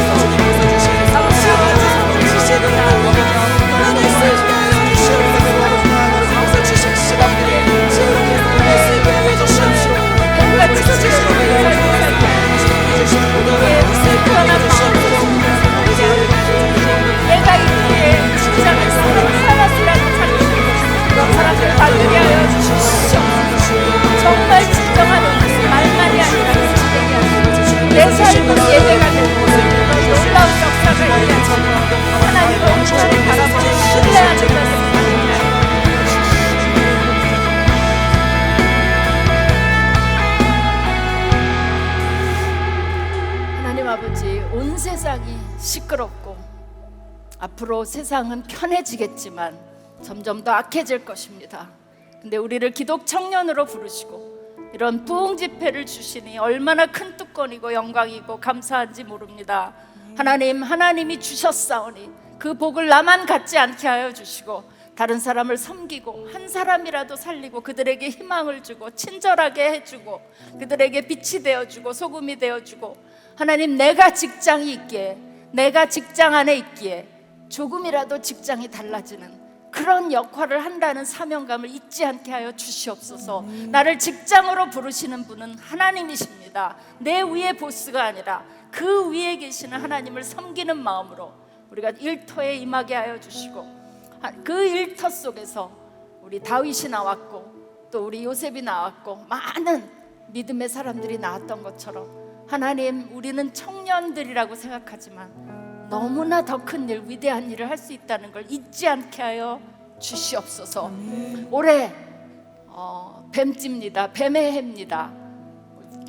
지시는 나타날 수 있게 하여 주시옵소서. 항상 주신 시간들이 지혜롭게 살아갈 수 있게 하여 주시옵소서. 행복해서 주시는 우리를 살게 하여 주시옵소서. 불편한 마음으로 내가 있기에 직장을 살았으라고 살리고 그런 사람들 받게 하여 주시옵소서. 정말 진정한 말만이 아니라 지되게 하시고 내 삶은 예배가 되는 놀라운 역사가 일어나서 하나님의 온전히 바라보고 신뢰하는 것을 하나님 아버지, 온 세상이 시끄럽고 앞으로 세상은 편해지겠지만 점점 더 악해질 것입니다. 근데 우리를 기독 청년으로 부르시고 이런 부흥 집회를 주시니 얼마나 큰 특권이고 영광이고 감사한지 모릅니다. 하나님이 주셨사오니 그 복을 나만 갖지 않게 하여 주시고 다른 사람을 섬기고 한 사람이라도 살리고 그들에게 희망을 주고 친절하게 해주고 그들에게 빛이 되어주고 소금이 되어주고 하나님, 내가 직장이 있기에, 내가 직장 안에 있기에 조금이라도 직장이 달라지는 그런 역할을 한다는 사명감을 잊지 않게 하여 주시옵소서. 나를 직장으로 부르시는 분은 하나님이십니다. 내 위의 보스가 아니라 그 위에 계시는 하나님을 섬기는 마음으로 우리가 일터에 임하게 하여 주시고 그 일터 속에서 우리 다윗이 나왔고 또 우리 요셉이 나왔고 많은 믿음의 사람들이 나왔던 것처럼 하나님, 우리는 청년들이라고 생각하지만 너무나 더 큰 일, 위대한 일을 할 수 있다는 걸 잊지 않게 하여 주시옵소서. 올해 뱀입니다. 뱀의 해입니다.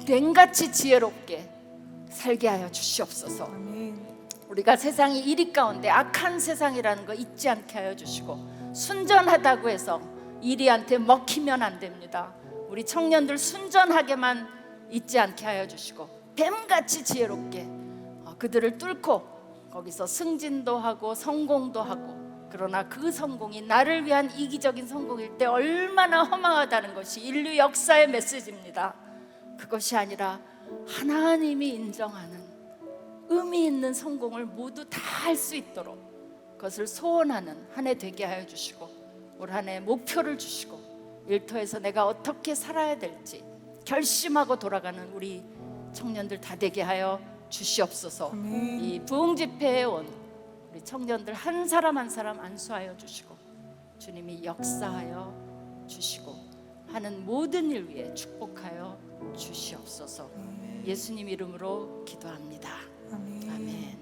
뱀같이 지혜롭게 살게 하여 주시옵소서. 우리가 세상이 이리 가운데 악한 세상이라는 거 잊지 않게 하여 주시고, 순전하다고 해서 이리한테 먹히면 안 됩니다. 우리 청년들 순전하게만 잊지 않게 하여 주시고, 뱀같이 지혜롭게 그들을 뚫고 거기서 승진도 하고 성공도 하고, 그러나 그 성공이 나를 위한 이기적인 성공일 때 얼마나 허망하다는 것이 인류 역사의 메시지입니다. 그것이 아니라 하나님이 인정하는 의미 있는 성공을 모두 다 할 수 있도록 그것을 소원하는 한 해 되게 하여 주시고, 올 한 해 목표를 주시고, 일터에서 내가 어떻게 살아야 될지 결심하고 돌아가는 우리 청년들 다 되게 하여 주시옵소서. 이 부흥 집회에 온 우리 청년들 한 사람 한 사람 안수하여 주시고, 주님이 역사하여 주시고 하는 모든 일 위에 축복하여 주시옵소서. 예수님 이름으로 기도합니다. 아멘.